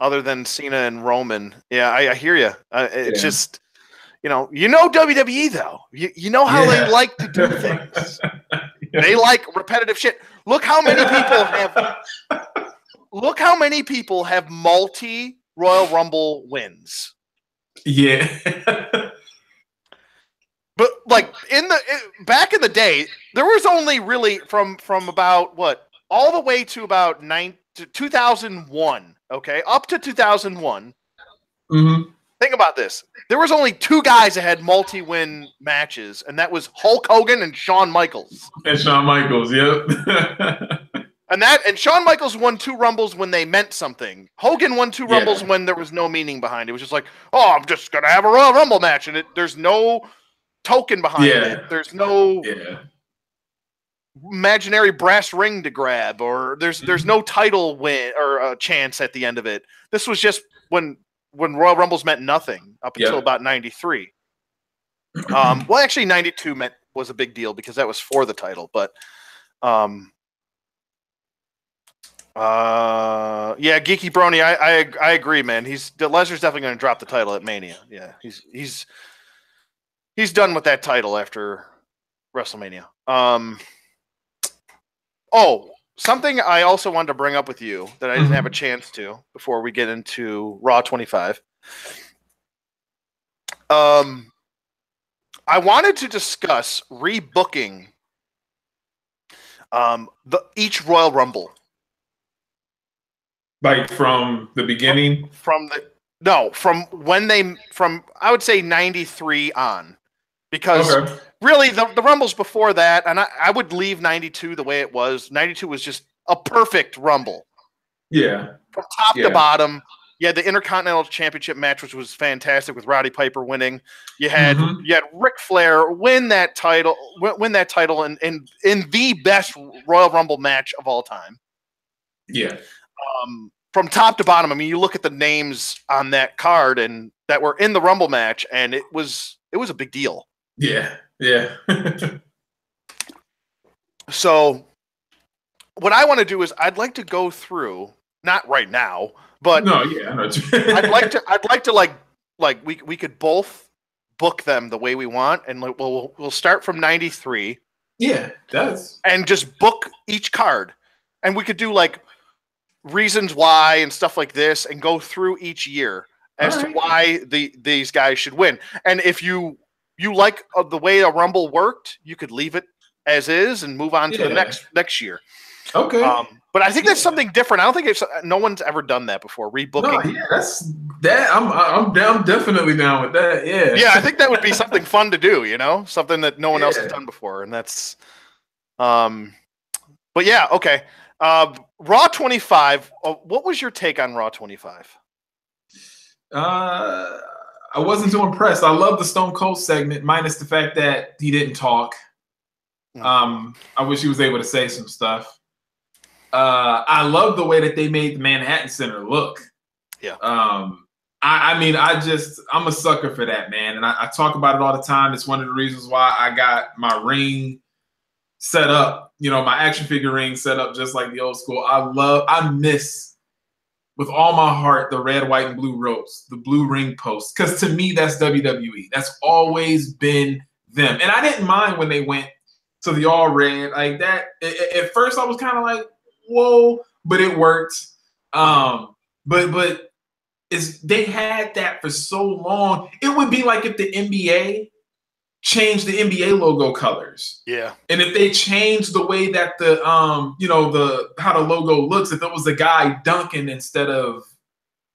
other than Cena and Roman. Yeah, I hear you. It's just, you know WWE though. You know how they like to do things. They like repetitive shit. Look how many people have multi Royal Rumble wins.
Yeah.
But like back in the day, there was only really from about all the way to about 2001, okay? Up to 2001.
Mm-hmm.
Think about this. There was only 2 guys that had multi-win matches, and that was Hulk Hogan and Shawn Michaels.
And Shawn Michaels, yep.
and Shawn Michaels won 2 Rumbles when they meant something. Hogan won 2 Rumbles when there was no meaning behind it. It was just like, oh, I'm just gonna have a Royal Rumble match, and there's no token behind it. There's no imaginary brass ring to grab, or there's no title win or a chance at the end of it. This was just when Royal Rumbles meant nothing up until about 93. Well, actually 92 was a big deal because that was for the title, but Geeky Brony, I agree, man. Lesnar's definitely going to drop the title at Mania. Yeah, he's done with that title after WrestleMania. Something I also wanted to bring up with you that I didn't have a chance to before we get into Raw 25. I wanted to discuss rebooking each Royal Rumble.
Like from the beginning?
From I would say 93 on. Because really, the Rumbles before that, and I would leave 92 the way it was. 92 was just a perfect Rumble.
Yeah.
From top to bottom. You had the Intercontinental Championship match, which was fantastic with Roddy Piper winning. You had Ric Flair win that title in the best Royal Rumble match of all time.
Yeah.
From top to bottom, I mean, you look at the names on that card and that were in the Rumble match, and it was a big deal.
Yeah.
So what I want to do is I'd like to go through, not right now, but
no, yeah, I know.
I'd like to like we could both book them the way we want, and we'll start from 93.
Yeah, that's
and just book each card, and we could do like reasons why and stuff like this, and go through each year as to why these guys should win. And if you like the way a Rumble worked, you could leave it as is and move on to the next year.
Okay.
But I think that's something different. I don't think no one's ever done that before. Rebooking.
No, yeah, that's that. I'm definitely down with that. Yeah.
Yeah, I think that would be something fun to do. Something that no one else has done before, and that's. But yeah, okay. Raw 25. What was your take on Raw 25?
I wasn't too impressed. I love the Stone Cold segment, minus the fact that he didn't talk. I wish he was able to say some stuff. I love the way that they made the Manhattan Center look.
Yeah.
I mean, I'm a sucker for that, man. And I talk about it all the time. It's one of the reasons why I got my ring set up, my action figure ring set up just like the old school. I miss with all my heart the red, white, and blue ropes, the blue ring posts. Because to me, that's WWE. That's always been them. And I didn't mind when they went to the all red like that. At first, I was kind of like, whoa, but it worked. But they had that for so long. It would be like if the NBA change the NBA logo colors.
Yeah.
And if they change the way that the how the logo looks, if it was the guy dunking instead of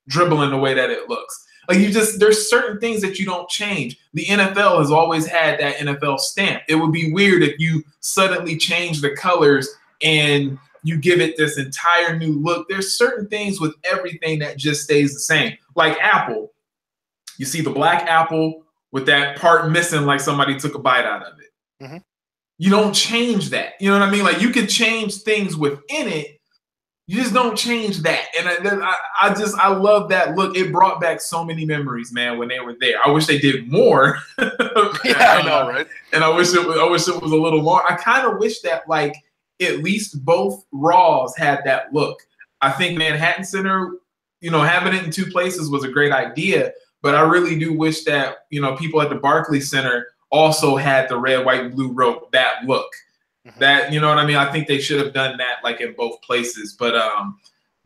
dribbling the way that it looks. Like there's certain things that you don't change. The NFL has always had that NFL stamp. It would be weird if you suddenly change the colors and you give it this entire new look. There's certain things with everything that just stays the same. Like Apple. You see the black apple with that part missing, like somebody took a bite out of it.
Mm-hmm.
You don't change that. You know what I mean? Like you can change things within it. You just don't change that. And I love that look. It brought back so many memories, man, when they were there. I wish they did more.
Yeah, I know, right?
And I wish it was a little more. I kind of wish that like at least both Raws had that look. I think Manhattan Center, having it in two places was a great idea, but I really do wish that, people at the Barclays Center also had the red, white, and blue rope, that look. Mm-hmm. That, you know what I mean? I think they should have done that like in both places. But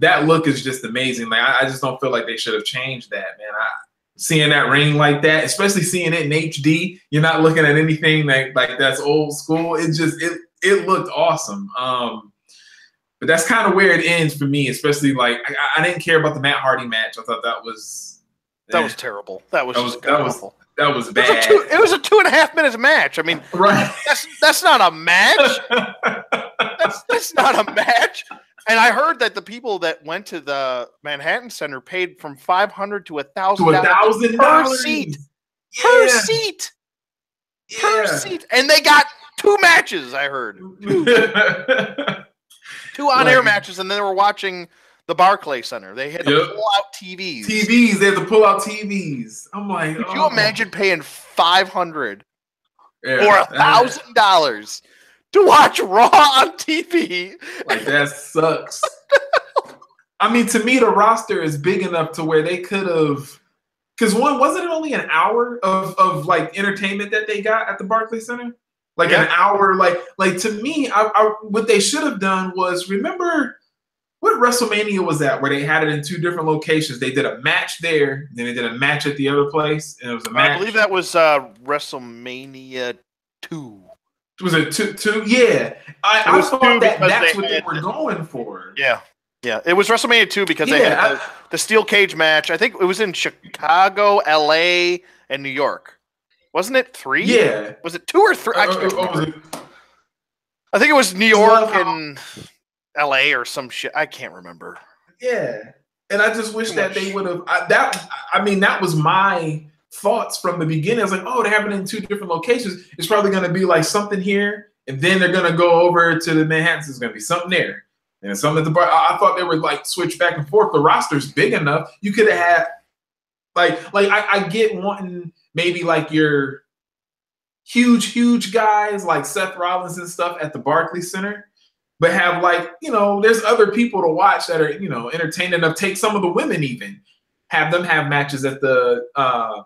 that look is just amazing. Like I just don't feel like they should have changed that, man. Seeing that ring like that, especially seeing it in HD, you're not looking at anything like that's old school. It looked awesome. But that's kind of where it ends for me, especially like I didn't care about the Matt Hardy match. I thought that was
terrible. That was awful.
That was bad.
It was a 2.5 minutes match. I mean,
right?
That's not a match. that's not a match. And I heard that the people that went to the Manhattan Center paid from $500 to $1,000 per seat. Yeah. Per seat, and they got 2 matches. I heard 2 on-air matches, and then they were watching the Barclays Center. They had to pull out TVs.
They had to pull out TVs. I'm like,
could you imagine paying $500 or $1,000 to watch Raw on TV?
Like that sucks. I mean, to me, the roster is big enough to where they could have. Because wasn't it only an hour of like entertainment that they got at the Barclays Center? Like an hour, like to me, what they should have done was, remember what WrestleMania was that, where they had it in 2 different locations? They did a match there, then they did a match at the other place, and it was a match.
I believe that was WrestleMania 2.
Was it 2? Yeah. I thought that's what they were going for.
Yeah. Yeah, it was WrestleMania 2 because they had the steel cage match. I think it was in Chicago, LA, and New York. Wasn't it 3?
Yeah.
Was it 2 or 3? I think it was New York and LA or some shit. I can't remember.
Yeah. And I just wish that they would have that was my thoughts from the beginning. I was like, oh, they're having it in 2 different locations. It's probably going to be like something here, and then they're going to go over to the Manhattan. There's going to be something there. And some at the bar, I thought they were like switch back and forth. The roster's big enough. You could have had I get wanting maybe like your huge guys like Seth Rollins and stuff at the Barclays Center, but have like, there's other people to watch that are, entertaining enough. Take some of the women, even have them have matches at the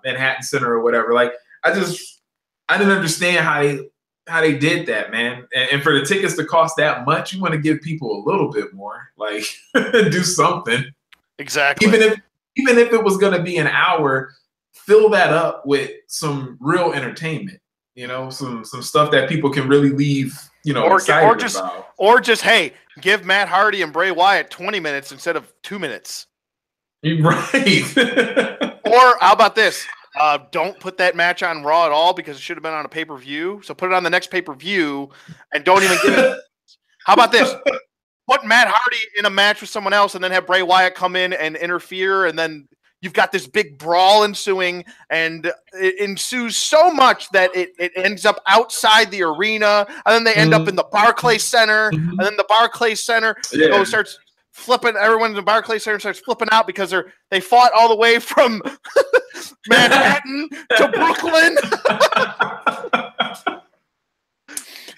Manhattan Center or whatever. Like I didn't understand how they did that, man. And for the tickets to cost that much, you want to give people a little bit more, like do something.
Exactly.
Even if it was going to be an hour, fill that up with some real entertainment, some stuff that people can really leave,
or just, hey, give Matt Hardy and Bray Wyatt 20 minutes instead of 2 minutes.
Right.
Or how about this? Don't put that match on Raw at all because it should have been on a pay-per-view. So put it on the next pay-per-view and don't even give it. How about this? Put Matt Hardy in a match with someone else and then have Bray Wyatt come in and interfere, and then you've got this big brawl ensuing, and it ensues so much that it ends up outside the arena, and then they end up in the Barclays Center, and then the Barclays Center starts flipping. Everyone in the Barclays Center starts flipping out because they fought all the way from Manhattan to Brooklyn.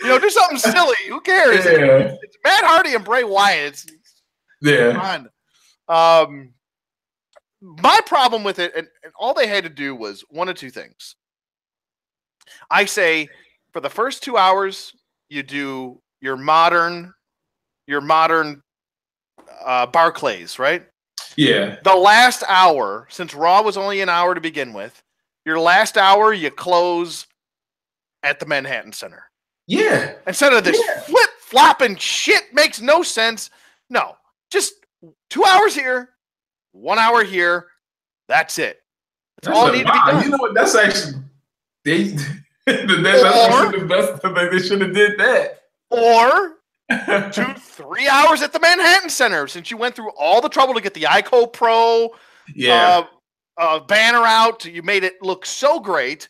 Do something silly. Who cares?
Yeah.
It's Matt Hardy and Bray Wyatt. Fun. My problem with it, and all they had to do was one of 2 things. I say, for the first 2 hours, you do your modern Barclays, right?
Yeah.
The last hour, since Raw was only an hour to begin with, your last hour you close at the Manhattan Center.
Yeah.
Instead of this flip-flopping shit makes no sense. No, just 2 hours here, 1 hour here. That's it. That's all needed to be done.
You know what? That's actually that's actually the best thing. They should have did that.
Or 2-3 hours at the Manhattan Center, since you went through all the trouble to get the ICO Pro banner out. You made it look so great.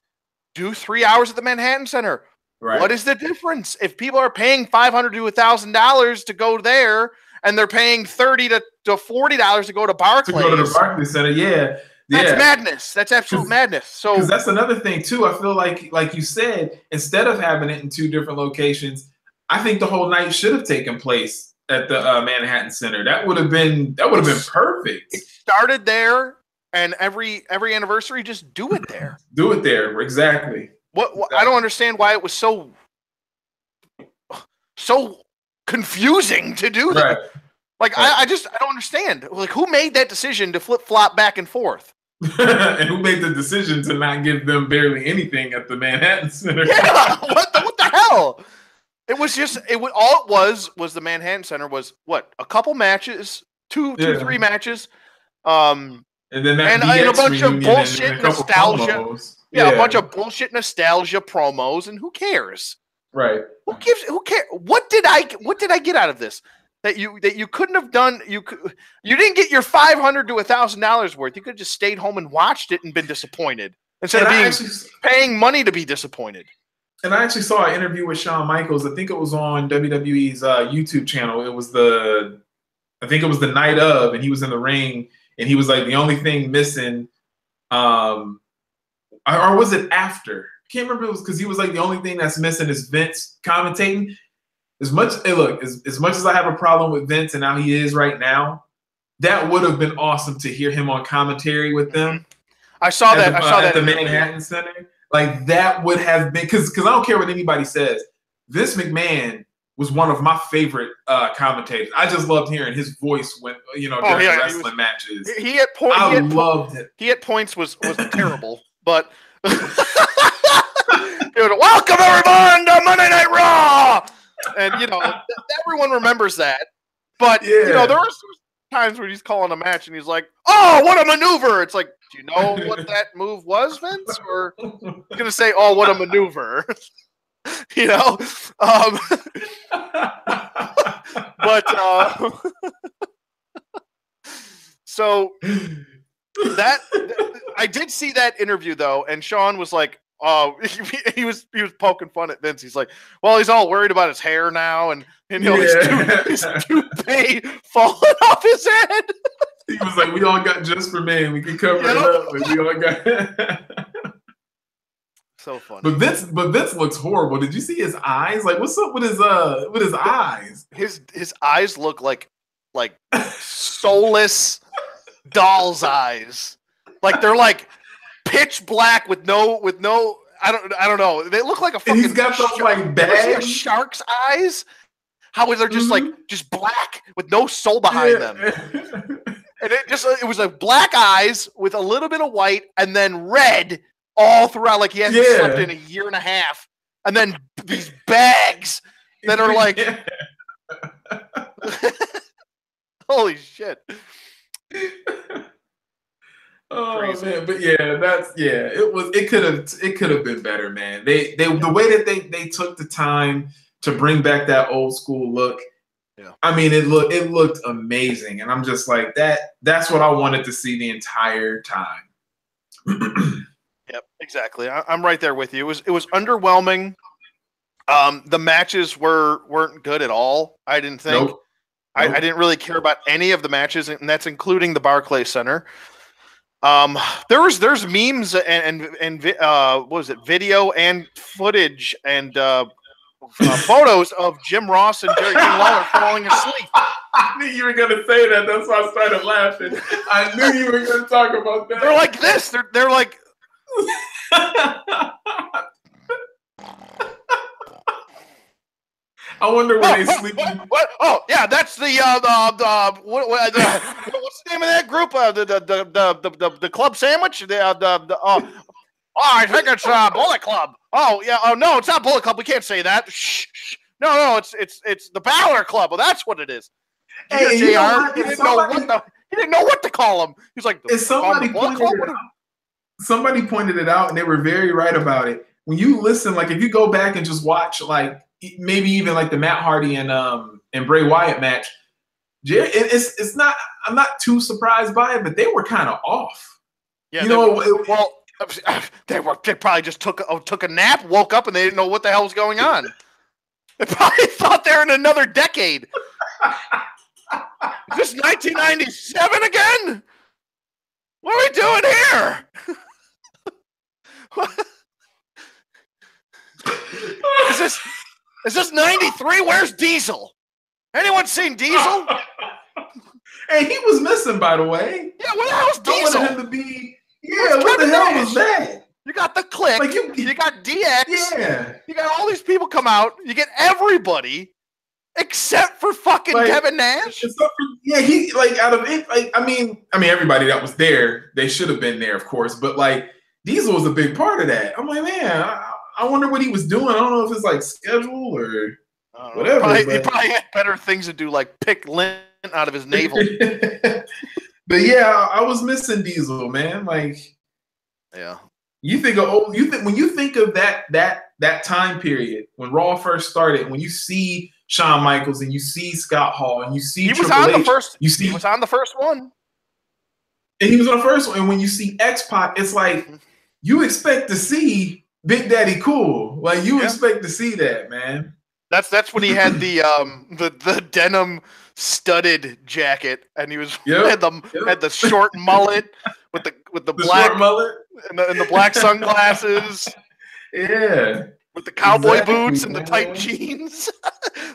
Do 3 hours at the Manhattan Center. Right. What is the difference? If people are paying $500 to $1,000 to go there, and they're paying $30 to $40 to go to Barclays.
To go to the Barclays Center, yeah.
That's madness. That's absolute madness. So
because that's another thing too. I feel like you said, instead of having it in 2 different locations, I think the whole night should have taken place at the Manhattan Center. That would have been perfect.
It started there, and every anniversary, just do it there.
Do it there, exactly.
What I don't understand why it was so confusing to do that. Right. Like I don't understand. Like, who made that decision to flip flop back and forth?
And who made the decision to not give them barely anything at the Manhattan Center?
Yeah, what the hell? It was just all it was the Manhattan Center was what, a couple matches, two, 3 matches,
and then
and a bunch of bullshit nostalgia. Yeah, a bunch of bullshit nostalgia promos, and who cares?
Right.
Who cares? What did I get out of this? That you couldn't have done. You didn't get your $500 to $1,000 worth. You could have just stayed home and watched it and been disappointed instead of paying money to be disappointed.
And I actually saw an interview with Shawn Michaels. I think it was on WWE's YouTube channel. It was the night of, and he was in the ring, and he was like, the only thing missing, or was it after? I can't remember. It was because he was like, the only thing that's missing is Vince commentating. As much as I have a problem with Vince and how he is right now, that would have been awesome to hear him on commentary with them.
I saw that
at the Manhattan Center. Like, that would have been, because I don't care what anybody says. Vince McMahon was one of my favorite commentators. I just loved hearing his voice when during wrestling matches.
I
loved it.
He at points was terrible, but welcome everyone to Monday Night Raw. And everyone remembers that, but there are times where he's calling a match and he's like, "Oh, what a maneuver!" It's like, do you know what that move was, Vince? Or you're gonna say, "Oh, what a maneuver," But so that I did see that interview though, and Shawn was like, he was poking fun at Vince. He's like, well, he's all worried about his hair now, and his toupee falling off his head.
He was like, we all got Just for Men. We can cover it up. Like, we all got.
So funny.
But Vince looks horrible. Did you see his eyes? Like, what's up with his eyes?
His eyes look like soulless doll's eyes. Like, they're like pitch black with no I don't know. They look like a fucking.
He's got those like bags.
Shark's eyes. How they're just like just black with no soul behind them. And it was like black eyes with a little bit of white and then red all throughout. Like he hasn't slept in a year and a half. And then these bags that are like holy shit.
Oh crazy. Man, but it could have been better, man. They the way that they took the time to bring back that old school look. Yeah. I mean, it looked amazing, and I'm just like that's what I wanted to see the entire time.
Yep, exactly. I'm right there with you. It was underwhelming. The matches weren't good at all. I didn't think. Nope. I didn't really care about any of the matches, and that's including the Barclays Center. There's memes and what was it, video and footage and photos of Jim Ross and Jerry King Lawler falling asleep.
I knew you were gonna say that. That's why I started laughing. I knew you were gonna talk about that.
They're like this. They're like.
I wonder when they sleep.
What? Oh, yeah, that's the what's the name of that group? The club sandwich. Oh, I think it's Bullet Club. Oh yeah. Oh no, it's not Bullet Club. We can't say that. Shh. Shh. No, it's the Balor Club. Well, that's what it is.
Hey,
JR,
you know what?
he didn't know what to call him. He's like,
somebody pointed it out, and they were very right about it. When you listen, like if you go back and just watch, like maybe even like the Matt Hardy and Bray Wyatt match, it's not. I'm not too surprised by it, but they were kind of off.
Yeah, they probably just took a nap, woke up, and they didn't know what the hell was going on. They probably thought they're in another decade. Is this 1997 again? What are we doing here? Is this 93? Where's Diesel? Anyone seen Diesel?
Hey, he was missing, by the way.
Yeah, what the hell's Diesel?
I wanted him to be. Yeah, what the hell was that?
You got the Click.
Like
you got DX.
Yeah.
You got all these people come out. You get everybody except for fucking Kevin Nash.
Yeah, he like out of it. Like I mean, everybody that was there, they should have been there, of course. But like Diesel was a big part of that. I'm like, man, I wonder what he was doing. I don't know if it's like schedule or whatever.
He probably had better things to do, like pick lint out of his navel.
But yeah, I was missing Diesel, man. Like,
yeah.
When you think of that time period when Raw first started, when you see Shawn Michaels and you see Scott Hall and you see
he was on the first one.
And he was on the first one. And when you see X-Pac, it's like you expect to see Big Daddy Cool. Like you expect to see that, man.
That's when he had the denim studded jacket, and he was had the short mullet with the black
short mullet
and the black sunglasses.
Yeah.
With the cowboy boots and the tight jeans.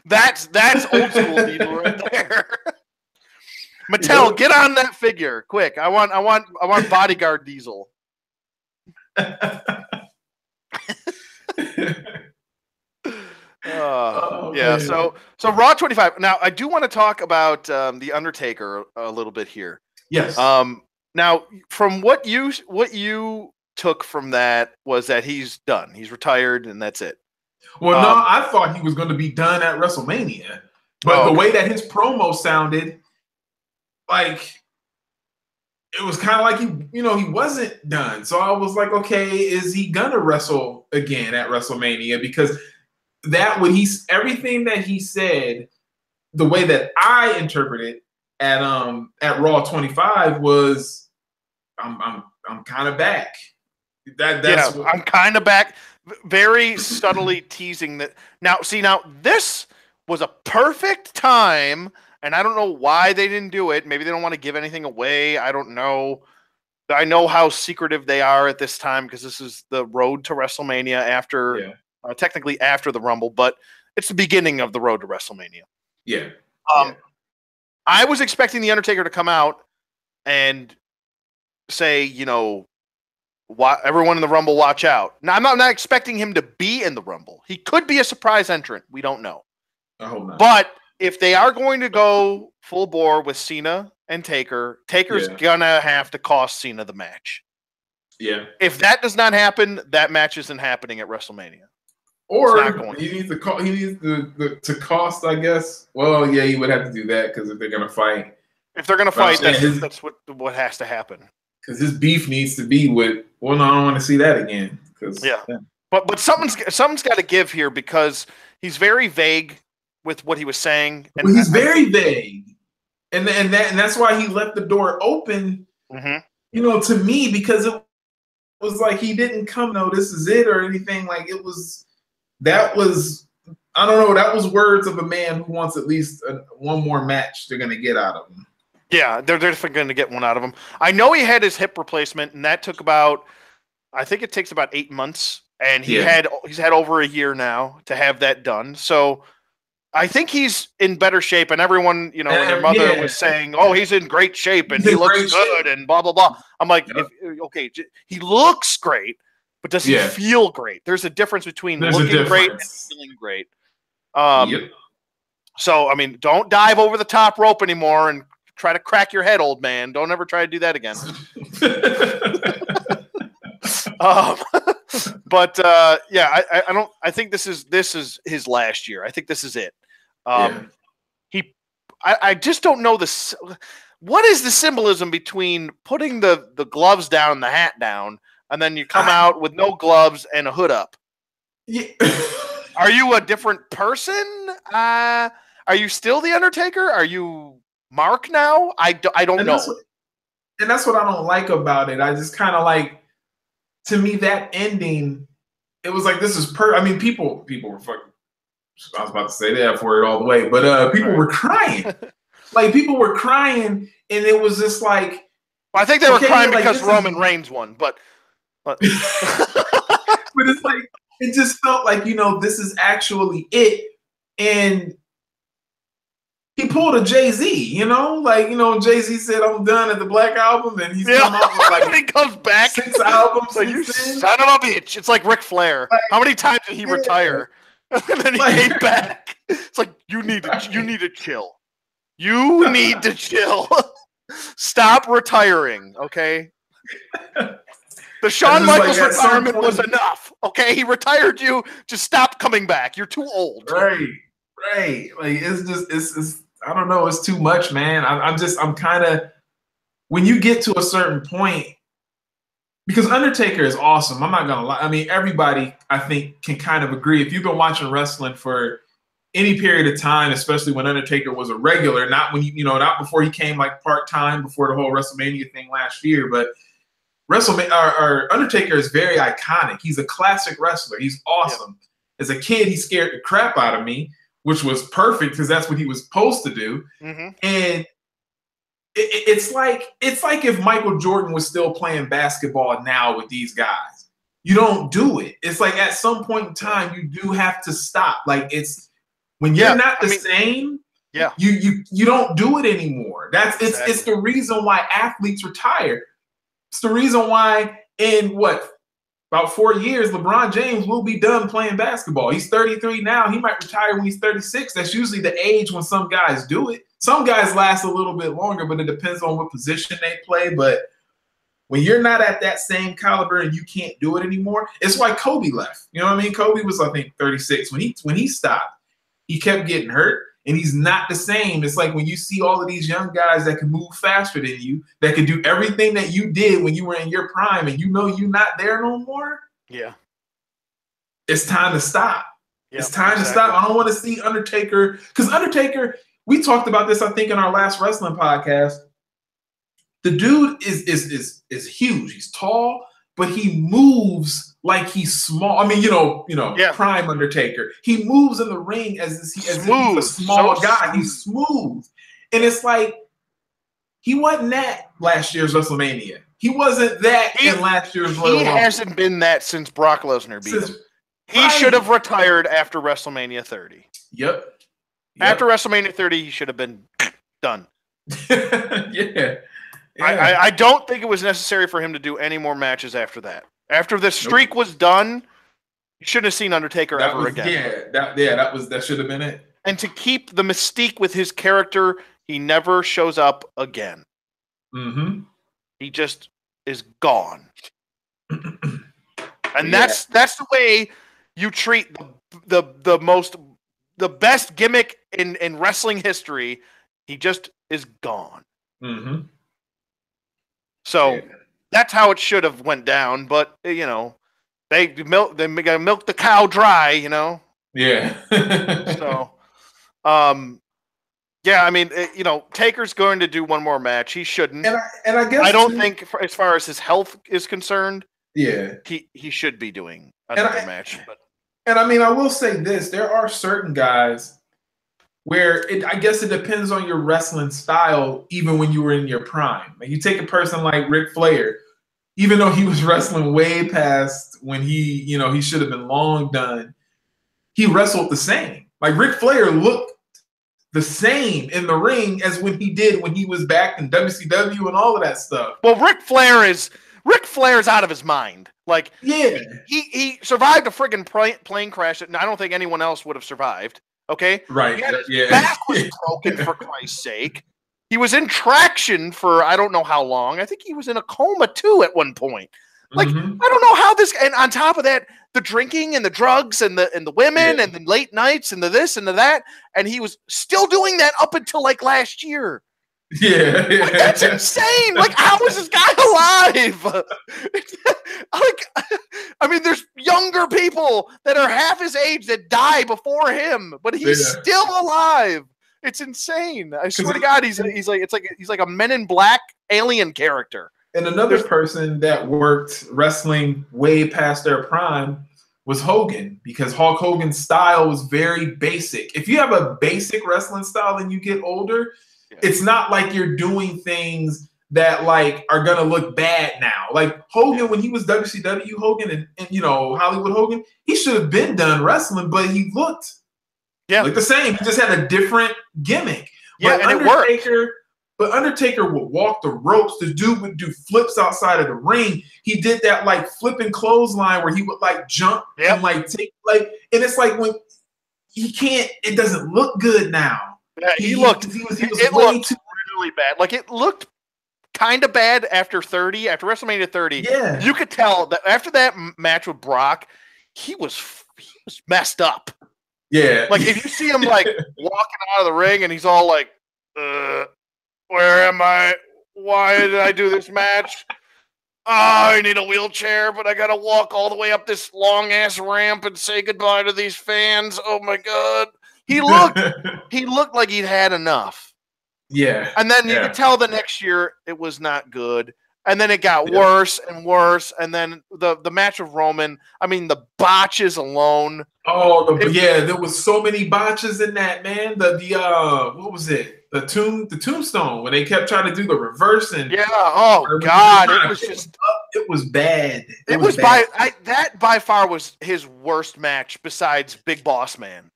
that's old school Diesel right there. Mattel, get on that figure quick. I want bodyguard Diesel. Yeah. So Raw 25. Now I do want to talk about the Undertaker a little bit here.
Yes.
Now from what you took from that was that he's done. He's retired and that's it.
Well, no, I thought he was going to be done at WrestleMania, but the way that his promo sounded, like it was kind of like he wasn't done. So I was like, okay, is he gonna wrestle again at WrestleMania? Because everything that he said, the way that I interpreted at Raw 25 was, I'm kind of back.
I'm kind of back. Very subtly teasing that. Now, this was a perfect time, and I don't know why they didn't do it. Maybe they don't want to give anything away. I don't know. I know how secretive they are at this time because this is the road to WrestleMania after, technically after the Rumble, but it's the beginning of the road to WrestleMania.
Yeah.
I was expecting the Undertaker to come out and say, everyone in the Rumble, watch out. Now, I'm not expecting him to be in the Rumble. He could be a surprise entrant. We don't know.
I hope not.
But if they are going to go full bore with Cena and Taker's gonna have to cost Cena the match.
Yeah.
If that does not happen, that match isn't happening at WrestleMania.
Or he needs to cost, I guess. Well, yeah, he would have to do that because if they're gonna fight.
If they're gonna fight, that's what has to happen.
Because his beef needs to be with. Well, no, I don't want to see that again.
But something's got to give here because he's very vague with what he was saying.
And he's very vague, and that's why he left the door open.
Mm-hmm.
To me, because it was like he didn't come. No, this is it or anything. Like it was. That was. I don't know. That was words of a man who wants at least one more match they're gonna get out of him.
Yeah, they're definitely going to get one out of him. I know he had his hip replacement, and that took I think it takes about 8 months, and he's had over a year now to have that done. So I think he's in better shape, and everyone, and your mother was saying, "Oh, he's in great shape, and he looks good," and blah blah blah. I'm like, he looks great, but does he feel great? There's a difference between looking great and feeling great. So I mean, don't dive over the top rope anymore and try to crack your head, old man. Don't ever try to do that again. But yeah, I don't. I think this is his last year. I think this is it. I just don't know this. What is the symbolism between putting the gloves down and the hat down, and then you come out with no gloves and a hood up?
Yeah.
Are you a different person? Are you still the Undertaker? Are you Mark now? I don't know.
And that's what I don't like about it. I just kind of like, to me, that ending, it was like, this is I mean, people were fucking, I was about to say that for it all the way, but people were crying. Like, people were crying, and it was just like,
well, I think they were crying because Roman Reigns won, but
but it's like, it just felt like, this is actually it. And he pulled a Jay-Z, Jay-Z said, I'm done at the Black Album, and he's come out with like
he comes back
6 albums.
Like, you son of a bitch. It's like Ric Flair. Like, how many times did he retire? And then he came back. It's like, you need to chill. You need to chill. Stop retiring, okay? The Shawn Michaels retirement was enough, okay? He retired you. Just stop coming back. You're too old.
Right. Like, it's I don't know. It's too much, man. I'm kind of, when you get to a certain point, because Undertaker is awesome. I'm not going to lie. I mean, everybody, I think, can kind of agree. If you've been watching wrestling for any period of time, especially when Undertaker was a regular, not when not before he came like part-time, before the whole WrestleMania thing last year, but Undertaker is very iconic. He's a classic wrestler. He's awesome. Yep. As a kid, he scared the crap out of me, which was perfect because that's what he was supposed to do. Mm-hmm. And it's like if Michael Jordan was still playing basketball now with these guys. You don't do it. It's like at some point in time, you do have to stop. Like, it's when you're not the same. Yeah, you don't do it anymore. It's the reason why athletes retire. It's the reason why in about 4 years, LeBron James will be done playing basketball. He's 33 now. He might retire when he's 36. That's usually the age when some guys do it. Some guys last a little bit longer, but it depends on what position they play. But when you're not at that same caliber and you can't do it anymore, it's why Kobe left. You know what I mean? Kobe was, I think, 36 when he stopped. He kept getting hurt, and he's not the same. It's like when you see all of these young guys that can move faster than you, that can do everything that you did when you were in your prime, and you're not there no more.
Yeah.
It's time to stop. Yep, it's time to stop. I don't want to see Undertaker, because Undertaker, we talked about this, I think, in our last wrestling podcast. The dude is huge. He's tall, but he moves like he's small. I mean, prime Undertaker. He moves in the ring as if he's a small guy. Smooth. He's smooth. And it's like, he wasn't that last year's WrestleMania. He wasn't that in last year's Royal Rumble.
He hasn't been that since Brock Lesnar beat him. He should have retired after WrestleMania 30.
Yep.
After WrestleMania 30, he should have been done.
Yeah.
I don't think it was necessary for him to do any more matches after that. After the streak was done, you shouldn't have seen Undertaker ever again.
That should have been it.
And to keep the mystique with his character, he never shows up again.
Mm-hmm.
He just is gone. And that's the way you treat the best gimmick in wrestling history. He just is gone.
Mm-hmm.
So that's how it should have went down. But they gotta milk the cow dry.
Yeah.
So, yeah. I mean, Taker's going to do one more match. He shouldn't.
And I guess
I don't think, as far as his health is concerned, he should be doing another match. But.
And I mean, I will say this: there are certain guys where I guess it depends on your wrestling style, even when you were in your prime. Like, you take a person like Ric Flair, even though he was wrestling way past when he should have been long done, he wrestled the same. Like, Ric Flair looked the same in the ring as when he was back in WCW and all of that stuff.
Well, Ric Flair's out of his mind. Like, he survived a friggin' plane crash that I don't think anyone else would have survived. Okay?
Right.
His back was broken, for Christ's sake. He was in traction for I don't know how long. I think he was in a coma, too, at one point. Like,
Mhm.
I don't know how this, and on top of that, the drinking and the drugs and the women and the late nights and the this and the that, and he was still doing that up until like last year.
Yeah,
Like, that's insane. Like, how is this guy alive? Like, I mean, there's younger people that are half his age that die before him, but he's still alive. It's insane. I swear to God, he's like a Men in Black alien character.
And another person that worked wrestling way past their prime was Hogan, because Hulk Hogan's style was very basic. If you have a basic wrestling style and you get older, it's not like you're doing things that like are gonna look bad now. Like Hogan, when he was WCW Hogan and you know Hollywood Hogan, he should have been done wrestling, but he looked like the same. He just had a different gimmick.
Yeah,
but
and it worked.
But Undertaker would walk the ropes. The dude would do flips outside of the ring. He did that like flipping clothesline where he would like jump and like take like, and it's like when he can't, it doesn't look good now.
Yeah, he looked really bad. Like it looked kind of bad after WrestleMania 30.
Yeah,
you could tell that after that match with Brock, he was messed up.
Yeah,
like if you see him like walking out of the ring and he's all like, "Where am I? Why did I do this match? Oh, I need a wheelchair, but I gotta walk all the way up this long ass ramp and say goodbye to these fans. Oh my God." He looked like he'd had enough.
Yeah.
And then you could tell the next year it was not good. And then it got worse and worse. And then the match of Roman, I mean, the botches alone.
Oh, there was so many botches in that, man. The what was it? The tombstone, when they kept trying to do the reverse and
God, it was just
it was bad.
It was bad. That by far was his worst match besides Big Boss Man.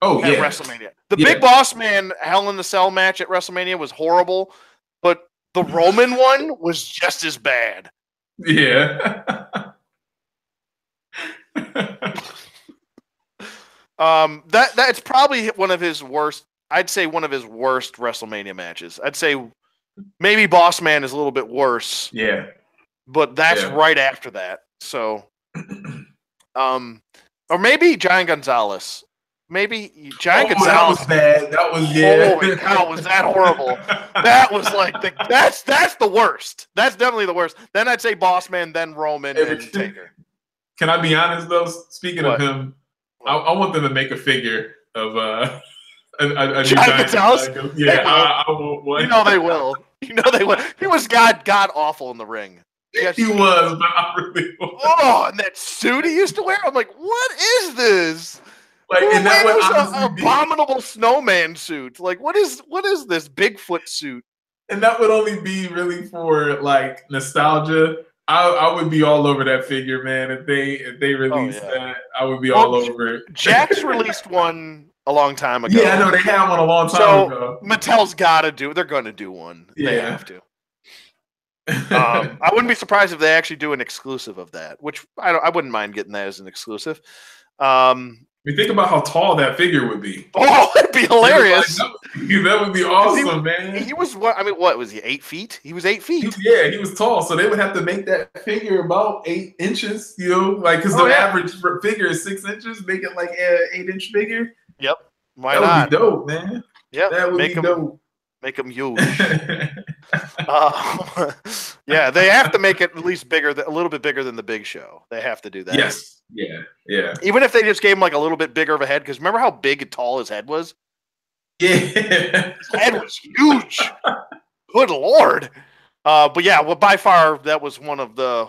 At
WrestleMania. The Big Boss Man Hell in the Cell match at WrestleMania was horrible, but the Roman one was just as bad.
Yeah.
That's probably one of his worst. I'd say one of his worst WrestleMania matches. I'd say maybe Boss Man is a little bit worse.
Yeah.
But that's right after that. So or maybe Giant Gonzalez. Maybe Giant Gonzalez.
That was bad. That was
Holy cow, was that horrible? That was like that's the worst. That's definitely the worst. Then I'd say Boss Man, then Roman, and Taker.
Can I be honest though? Speaking of him, I want them to make a figure of a
Giant Gonzalez.
I want one.
You know they will. He was god awful in the ring.
Yes, he was, but I really was.
Oh, and that suit he used to wear. I'm like, what is this?
Like, and that was
an abominable snowman suit. Like, what is this Bigfoot suit?
And that would only be really for like nostalgia. I would be all over that figure, man. If they released that, I would be all over it.
Jax released one a long time ago.
Yeah, I know they had one a long time ago.
Mattel's got to do. They're going to do one.
Yeah.
They have to. I wouldn't be surprised if they actually do an exclusive of that, which I wouldn't mind getting that as an exclusive.
Think about how tall that figure would be.
Oh, it'd be hilarious.
That would be awesome, man.
He was what? I mean, what was he? 8 feet? He was 8 feet.
He was tall, so they would have to make that figure about 8 inches. You know, like because the average figure is 6 inches. Make it like an 8-inch figure.
Yep. Why
that
not?
Would be dope, man.
Yeah,
that would be dope.
Make them huge. Yeah, they have to make it at least bigger, a little bit bigger than the Big Show. They have to do that.
Yes. Yeah.
Even if they just gave him like a little bit bigger of a head, because remember how big and tall his head was?
Yeah.
His head was huge. Good Lord. But yeah, by far that was one of the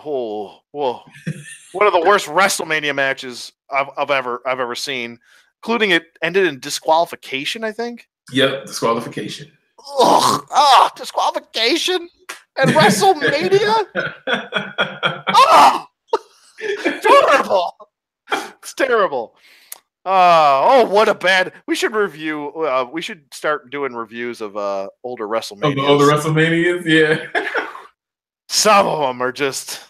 worst WrestleMania matches I've ever seen, including it ended in disqualification, I think.
Yep, disqualification.
Ugh, disqualification at WrestleMania? Terrible. It's terrible. What a bad. We should review. We should start doing reviews of older WrestleManias.
Of the older WrestleManias, yeah.
Some of them are just.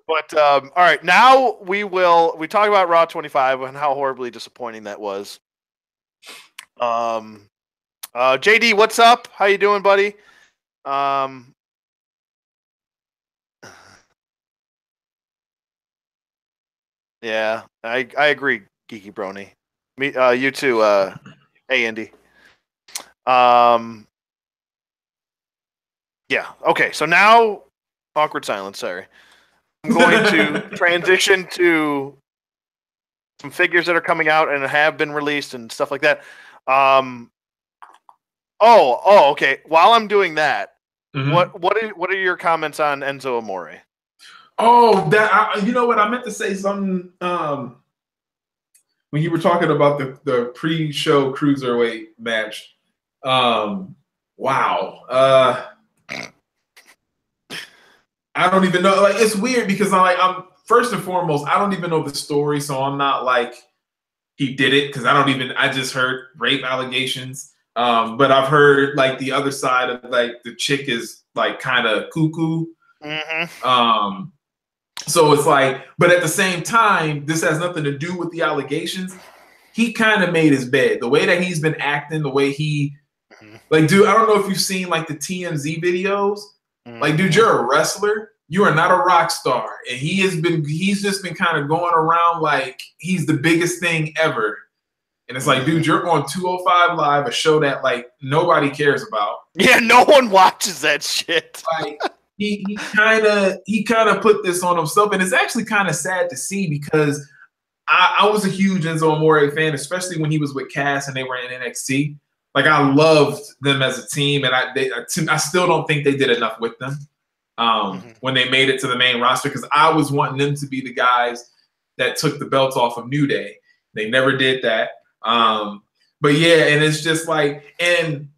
But all right, now we talk about Raw 25 and how horribly disappointing that was. JD, what's up? How you doing, buddy? Yeah, I agree, Geeky Brony. Me, you too. Hey, Andy. Yeah. Okay. So now, awkward silence. Sorry. I'm going to transition to some figures that are coming out and have been released and stuff like that. Okay. While I'm doing that, what are your comments on Enzo Amore?
Oh, you know what? I meant to say something when you were talking about the pre-show cruiserweight match. Wow. I don't even know. Like, it's weird because I'm first and foremost, I don't even know the story, so I'm not like he did it because I just heard rape allegations. But I've heard like the other side of like the chick is like kind of cuckoo.
Mm-hmm.
So it's like, but at the same time, this has nothing to do with the allegations. He kind of made his bed. The way that he's been acting, the way he, like, dude, I don't know if you've seen like the TMZ videos. Like, dude, you're a wrestler. You are not a rock star. And he's just been kind of going around like he's the biggest thing ever. And it's like, dude, you're on 205 Live, a show that like nobody cares about.
Yeah, no one watches that shit.
Like, he kind of put this on himself, and it's actually kind of sad to see because I was a huge Enzo Amore fan, especially when he was with Cass and they were in NXT. Like, I loved them as a team, and I still don't think they did enough with them when they made it to the main roster, because I was wanting them to be the guys that took the belts off of New Day. They never did that. But yeah, and it's just like, and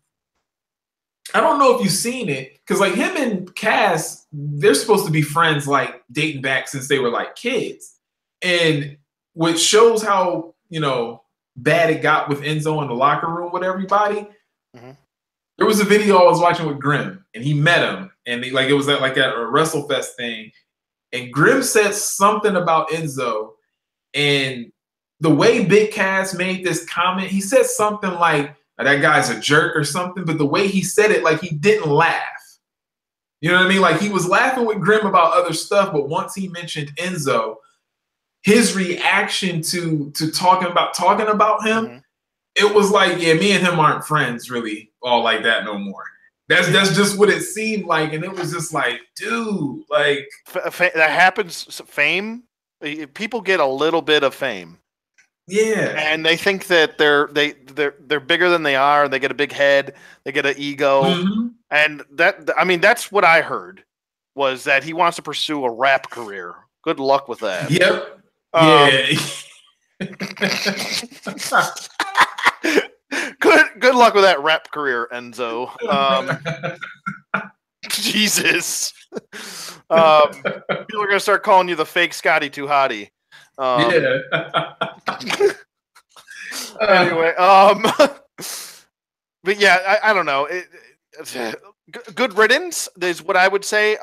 I don't know if you've seen it, because like him and Cass, they're supposed to be friends like dating back since they were like kids. And which shows how, bad it got with Enzo in the locker room with everybody. There was a video I was watching with Grimm, and he met him, and it was at a WrestleFest thing, and Grimm said something about Enzo, and the way Big Cass made this comment, he said something like, that guy's a jerk or something, but the way he said it, like he didn't laugh. You know what I mean? Like he was laughing with Grimm about other stuff, but once he mentioned Enzo, his reaction to talking about him, it was like, yeah, me and him aren't friends really all like that no more. That's just what it seemed like, and it was just like, dude, like
that happens. Fame, people get a little bit of fame.
Yeah,
and they think that they're bigger than they are. They get a big head. They get an ego, and that's what I heard, was that he wants to pursue a rap career. Good luck with that.
Yep.
Good luck with that rap career, Enzo. Jesus. People are gonna start calling you the fake Scotty Too Hottie. Anyway, but yeah, I don't know. Good riddance is what I would say.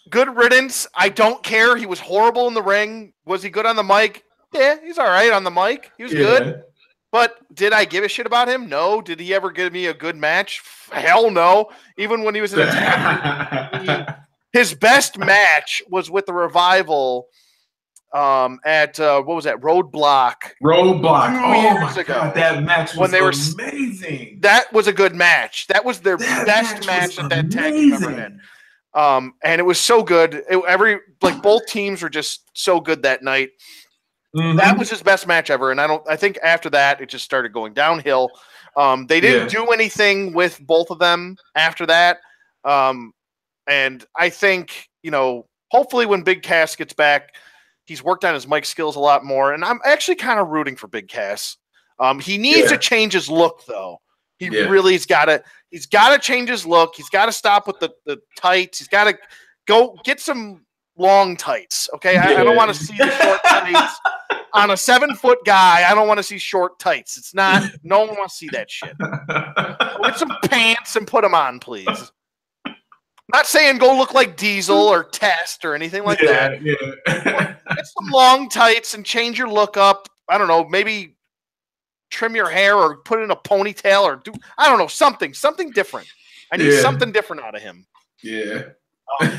Good riddance. I don't care. He was horrible in the ring. Was he good on the mic? Yeah, he's all right on the mic. He was good. But did I give a shit about him? No. Did he ever give me a good match? Hell no. Even when he was in a tag team, his best match was with the Revival at what was that? Roadblock.
Oh my God, that match was amazing.
That was a good match. That was their best match that tag team ever had. And it was so good. Both teams were just so good that night. That was his best match ever. And I think after that it just started going downhill. They didn't do anything with both of them after that. And I think, hopefully when Big Cass gets back, he's worked on his mic skills a lot more. And I'm actually kind of rooting for Big Cass. He needs to change his look, though. He really's got to. He's got to change his look. He's got to stop with the tights. He's got to go get some long tights. Okay, I don't want to see the short tights on a 7-foot guy. I don't want to see short tights. It's not. No one wants to see that shit. Get some pants and put them on, please. Not saying go look like Diesel or Test or anything like that. Get some long tights and change your look up. I don't know, maybe trim your hair or put in a ponytail or do, I don't know, something different. I need something different out of him.
Yeah.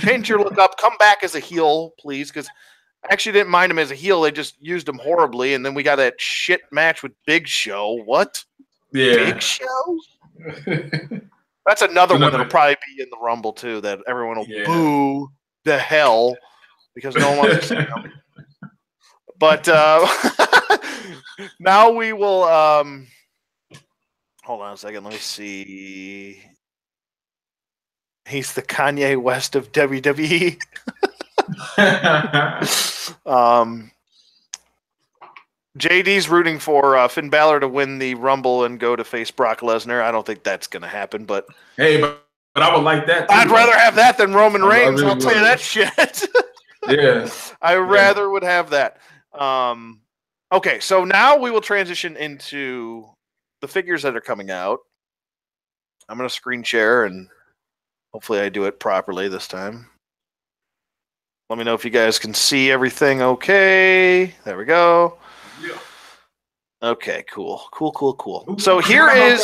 Change your look up. Come back as a heel, please, because I actually didn't mind him as a heel. They just used him horribly, and then we got that shit match with Big Show. What?
Yeah.
Big Show? That's another one that'll probably be in the Rumble, too, that everyone will boo the hell because no one wants to see him. But now we will hold on a second. Let me see. He's the Kanye West of WWE. JD's rooting for Finn Balor to win the Rumble and go to face Brock Lesnar. I don't think that's going to happen, but
hey, but I would like that too.
I'd rather have that than Roman Reigns. I'll tell you that shit.
Yeah.
I rather would have that. Okay, so now we will transition into the figures that are coming out. I'm going to screen share, and hopefully I do it properly this time. Let me know if you guys can see everything okay. There we go.
Yeah.
Okay, cool.
Ooh,
so here is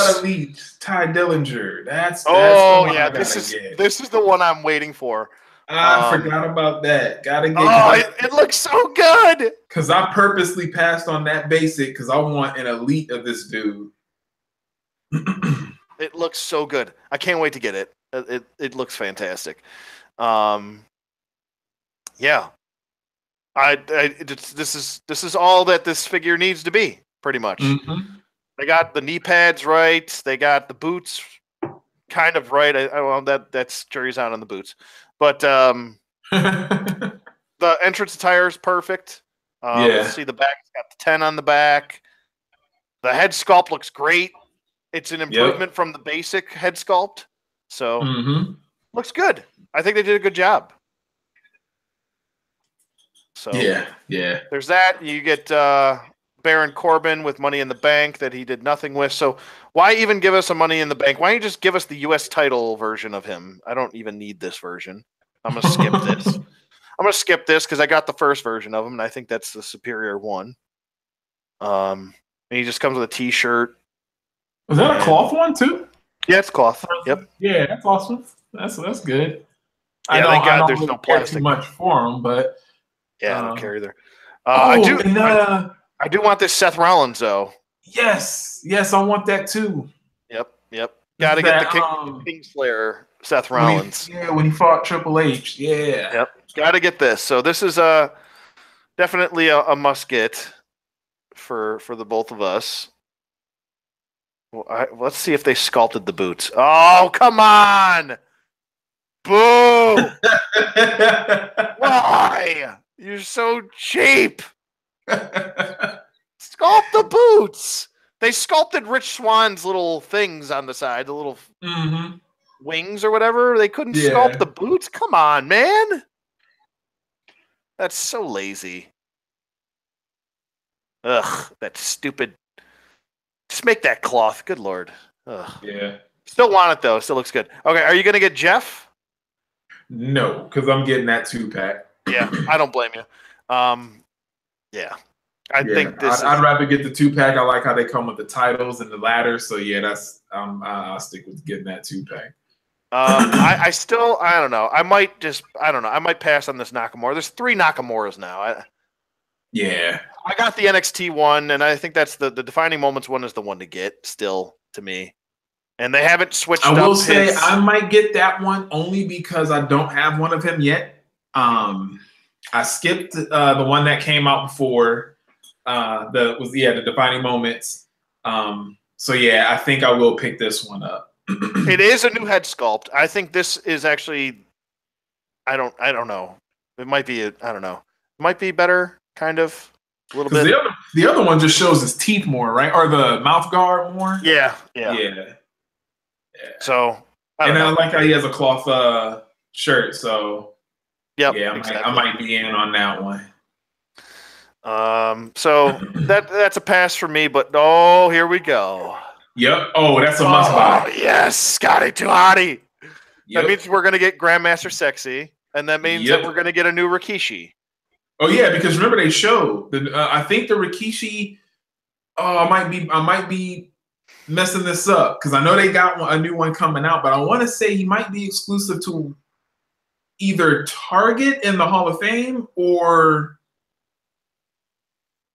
Ty Dillinger. That's
this is the one I'm waiting for.
I forgot about that. Gotta get.
Oh, it looks so good.
Because I purposely passed on that basic because I want an elite of this dude.
It looks so good. I can't wait to get it. It looks fantastic. Yeah. This is all that this figure needs to be, pretty much.
Mm-hmm.
They got the knee pads right. They got the boots kind of right. That's jury's out on the boots. But the entrance attire is perfect. See the back. It's got the 10 on the back. The head sculpt looks great. It's an improvement from the basic head sculpt. So looks good. I think they did a good job. So
yeah.
There's that. You get Baron Corbin with Money in the Bank that he did nothing with. So why even give us a Money in the Bank? Why don't you just give us the U.S. title version of him? I don't even need this version. I'm going to skip this. I'm going to skip this because I got the first version of him, and I think that's the superior one. And he just comes with a T-shirt.
Was that a cloth one, too?
Yeah, it's cloth. Yep.
Yeah, that's awesome. That's good.
Yeah, thank God there's no plastic.
Too much for him, but...
Yeah, I don't care either. I do want this Seth Rollins, though.
Yes, I want that, too.
Yep. Got to get the Kingslayer Seth Rollins.
When he fought Triple H. Yeah.
Yep. Got to get this. So this is definitely a must get for the both of us. Well, let's see if they sculpted the boots. Oh, come on! Boo! Why? You're so cheap. Sculpt the boots. They sculpted Rich Swann's little things on the side, the little wings or whatever. They couldn't sculpt the boots. Come on, man. That's so lazy. Ugh, that stupid. Just make that cloth. Good Lord. Ugh.
Yeah.
Still want it, though. Still looks good. Okay, are you going to get Jeff?
No, because I'm getting that 2-pack.
Yeah, I don't blame you. Yeah. I think this
I'd rather get the 2-pack. I like how they come with the titles and the ladders. So, yeah, that's I'll stick with getting that 2-pack.
I don't know. I might pass on this Nakamura. There's 3 Nakamuras now. I got the NXT one, and I think that's the Defining Moments one is the one to get still to me. And they haven't switched up.
I will say I might get that one only because I don't have one of him yet. I skipped the one that came out before the Defining Moments. So yeah, I think I will pick this one up.
It is a new head sculpt. I think this is actually I don't know. It might be I don't know. It might be better, kind of. A little bit.
The other one just shows his teeth more, right? Or the mouth guard more.
Yeah. So I
like how he has a cloth shirt. So
yep,
yeah,
exactly.
I might be in on that one.
So that's a pass for me. But here we go.
Yep. Oh, that's a must buy.
Oh yes, Scotty 2 Hotty. That means we're gonna get Grandmaster Sexy, and that means that we're gonna get a new Rikishi.
Oh yeah, because remember they showed I think the Rikishi Oh, I might be messing this up because I know they got a new one coming out, but I want to say he might be exclusive to either Target in the Hall of Fame or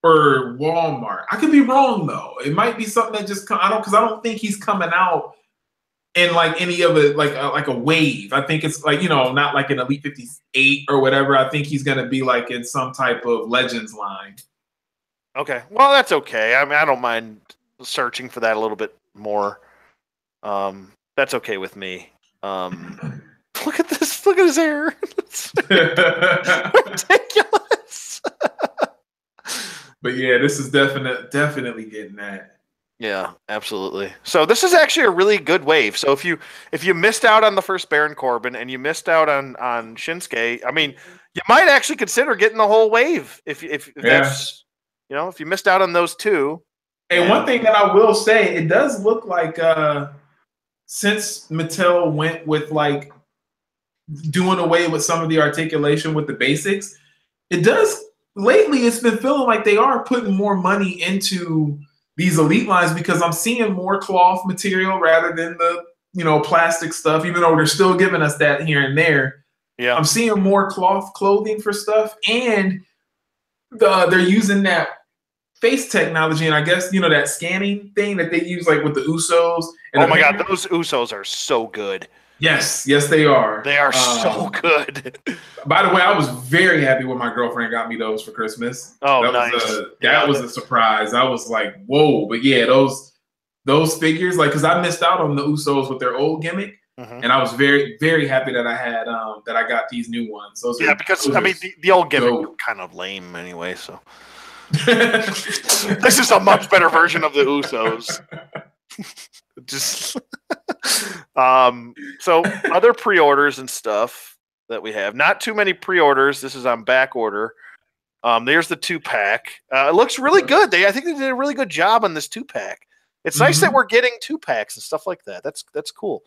Walmart. I could be wrong though. It might be something that just I don't think he's coming out in like any of it like a wave. I think it's like, not like an Elite 58 or whatever. I think he's gonna be like in some type of Legends line.
Okay, well that's okay. I mean, I don't mind searching for that a little bit more. That's okay with me. Look at this. Look at his hair. It's ridiculous.
But yeah, this is definitely getting that.
Yeah, absolutely. So this is actually a really good wave. So if you missed out on the first Baron Corbin and you missed out on Shinsuke, I mean, you might actually consider getting the whole wave if that's if you missed out on those two.
And one thing that I will say, it does look like since Mattel went with like doing away with some of the articulation with the basics, it does lately. It's been feeling like they are putting more money into these elite lines because I'm seeing more cloth material rather than the plastic stuff. Even though they're still giving us that here and there,
yeah,
I'm seeing more cloth clothing for stuff, and they're using that face technology, and I guess that scanning thing that they use like with the Usos. And
oh my God, those Usos are so good.
Yes, they are.
They are so good.
By the way, I was very happy when my girlfriend got me those for Christmas.
Oh,
nice. That was a surprise. I was like, whoa. But yeah, those figures, like, because I missed out on the Usos with their old gimmick. Mm-hmm. And I was very, very happy that I had that I got these new ones.
Because the old gimmick was kind of lame anyway, so this is a much better version of the Usos. Just so other pre-orders and stuff that we have. Not too many pre-orders. This is on back order. There's the 2-pack. It looks really good. I think they did a really good job on this 2-pack. It's nice that we're getting 2-packs and stuff like that. That's cool.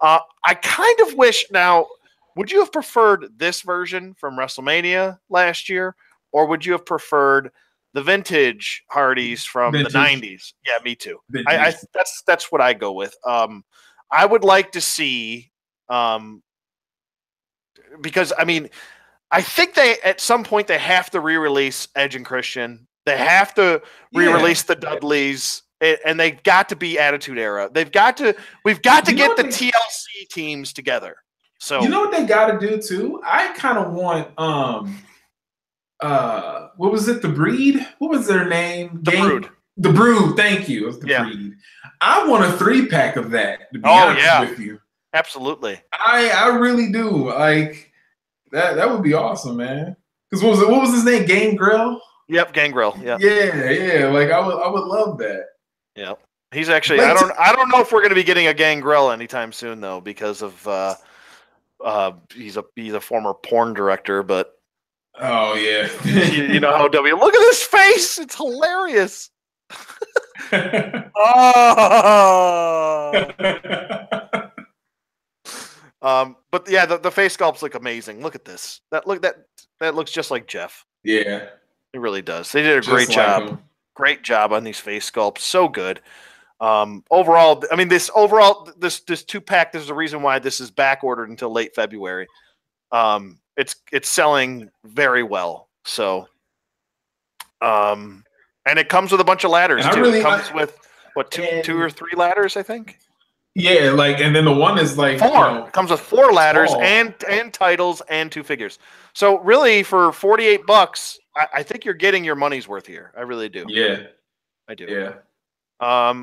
I kind of wish now. Would you have preferred this version from WrestleMania last year, or would you have preferred the vintage Hardys from the 90s? Yeah, me too. That's what I go with. I would like to see, because I mean, I think at some point they have to re-release Edge and Christian. They have to re-release the Dudleys, and they've got to be Attitude Era. We've got to get the TLC teams together. So
you know what they got to do too? I kind of want what was it? The Breed? What was their name?
Brood.
The Brood. Thank you. It was the Breed. I want a 3-pack of that. To be honest with you,
absolutely.
I really do. Like that. That would be awesome, man. Because what was his name? Gangrel.
Yep, Gangrel. Yeah.
Yeah. Like I would love that.
Yeah. He's actually. I don't know if we're going to be getting a Gangrel anytime soon though, because of he's a former porn director, but.
Oh yeah.
you know how look at his face. It's hilarious. But yeah, the face sculpts look amazing. Look at this. That looks just like Jeff.
Yeah.
It really does. They did a great job. Great job on these face sculpts. So good. Overall, I mean this 2-pack, there's a reason why this is back ordered until late February. It's selling very well. So, and it comes with a bunch of ladders too. It comes with what two or 3 ladders, I think.
Yeah, like, and then the one is like
4. It comes with 4 ladders and titles and 2 figures. So really, for $48, I think you're getting your money's worth here. I really do.
Yeah,
I do.
Yeah.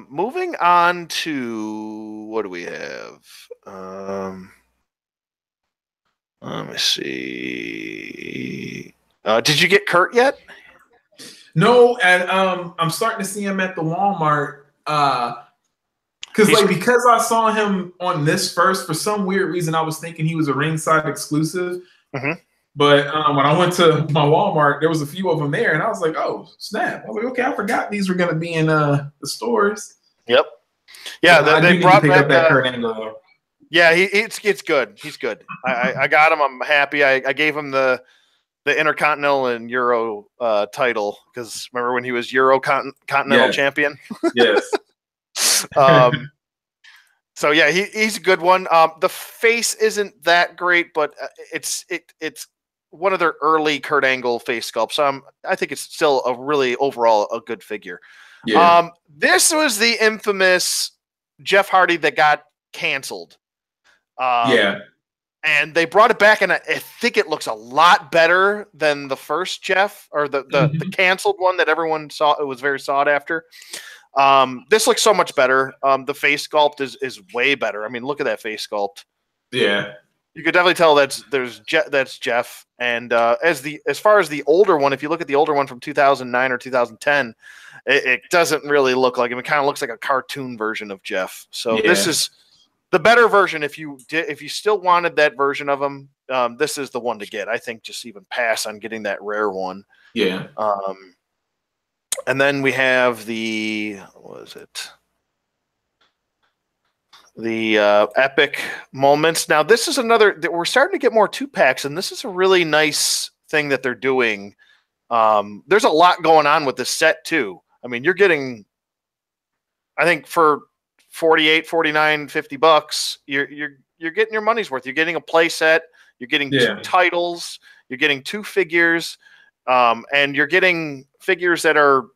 Moving on to what do we have? Let me see. Did you get Kurt yet?
No, and I'm starting to see him at the Walmart. Because I saw him on this first, for some weird reason, I was thinking he was a ringside exclusive. Mm-hmm. But when I went to my Walmart, there was a few of them there, and I was like, "Oh, snap!" I was like, "Okay, I forgot these were going to be in the stores."
Yep. Yeah, they brought back
that Kurt Angle though.
Yeah, it's good. He's good. I got him. I'm happy. I gave him the the Intercontinental and Euro title, because remember when he was Euro Continental champion?
Yes.
So yeah, he's a good one. The face isn't that great, but it's one of their early Kurt Angle face sculpts. I think it's still a really overall a good figure.
Yeah.
This was the infamous Jeff Hardy that got canceled.
Yeah.
And they brought it back, and I think it looks a lot better than the first Jeff, or the canceled one that everyone saw. It was very sought after. This looks so much better. The face sculpt is way better. I mean, look at that face sculpt.
Yeah.
You could definitely tell that's Jeff. And as far as the older one, if you look at the older one from 2009 or 2010, it doesn't really look like him. It kind of looks like a cartoon version of Jeff. So this is the better version. If you still wanted that version of him, this is the one to get. I think just even pass on getting that rare one.
Yeah.
And then we have the epic moments. Now this is another that we're starting to get more 2-packs, and this is a really nice thing that they're doing. There's a lot going on with this set too. I mean, you're getting, I think for $48, $49, $50, you're getting your money's worth. You're getting a play set, you're getting 2 titles, you're getting 2 figures, and you're getting figures that are,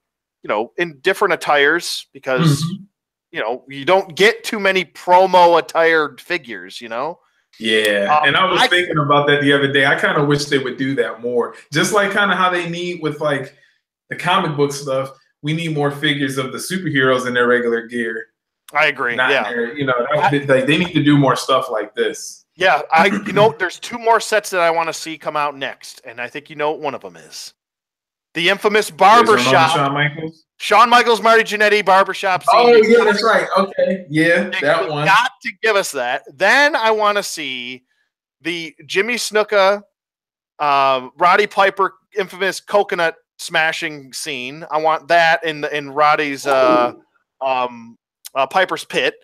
in different attires, because you don't get too many promo attired figures,
Yeah, and I was thinking about that the other day. I kind of wish they would do that more. Just like kind of how they need with like the comic book stuff, we need more figures of the superheroes in their regular gear.
I agree.
They need to do more stuff like this.
Yeah, there's 2 more sets that I want to see come out next, and I think what one of them is. The infamous barbershop. Shawn Michaels, Marty Jannetty barbershop scene.
Oh, yeah, that's right. Okay. Yeah, that one.
Got to give us that. Then I want to see the Jimmy Snuka, Roddy Piper infamous coconut smashing scene. I want that in Roddy's Piper's Pit.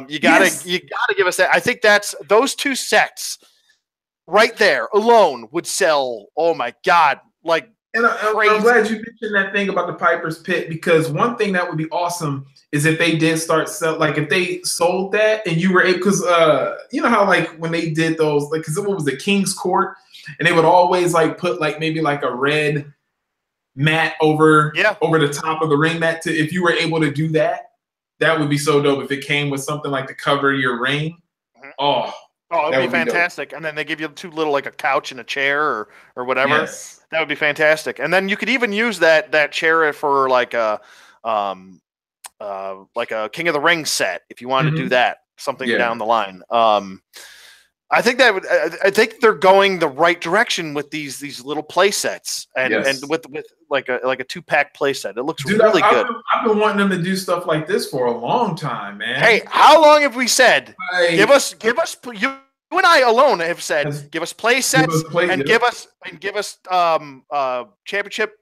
You gotta give us that. I think that's those 2 sets right there alone would sell. Oh my God. Like,
and I'm glad you mentioned that thing about the Piper's Pit, because one thing that would be awesome is if they did start sell, like if they sold that and you were able, because you know how like when they did those, like, because what was the King's Court, and they would always like put like maybe like a red mat over the top of the ring mat. If you were able to do that, that would be so dope. If it came with something like to cover your ring, it
would be fantastic. And then they give you 2 little, like a couch and a chair or whatever.
Yes.
That would be fantastic. And then you could even use that chair for like a King of the Ring set if you wanted to do that, something down the line. I think I think they're going the right direction with these little play sets and with like a 2-pack play set. It looks really good.
I've been wanting them to do stuff like this for a long time, man.
Hey, how long have we said? Give us you and I alone have said give us play sets and give us championship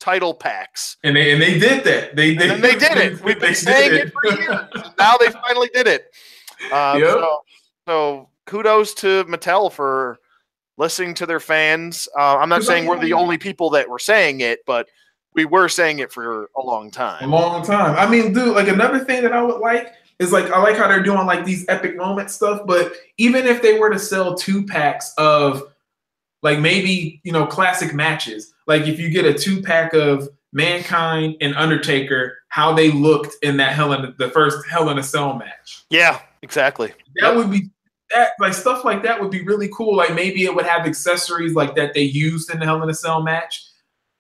title packs.
And they did that. They did
it. We've been saying it for years. Now they finally did it. So kudos to Mattel for listening to their fans. I'm not saying we're the only people that were saying it, but we were saying it for a long time.
A long time. I mean, dude, like another thing that I would like is like, I like how they're doing like these epic moment stuff, but even if they were to sell 2-packs of like maybe, classic matches, like if you get a 2-pack of Mankind and Undertaker, how they looked in that the first Hell in a Cell match.
Yeah, exactly.
That would be like stuff like that would be really cool. Like maybe it would have accessories like that they used in the Hell in a Cell match.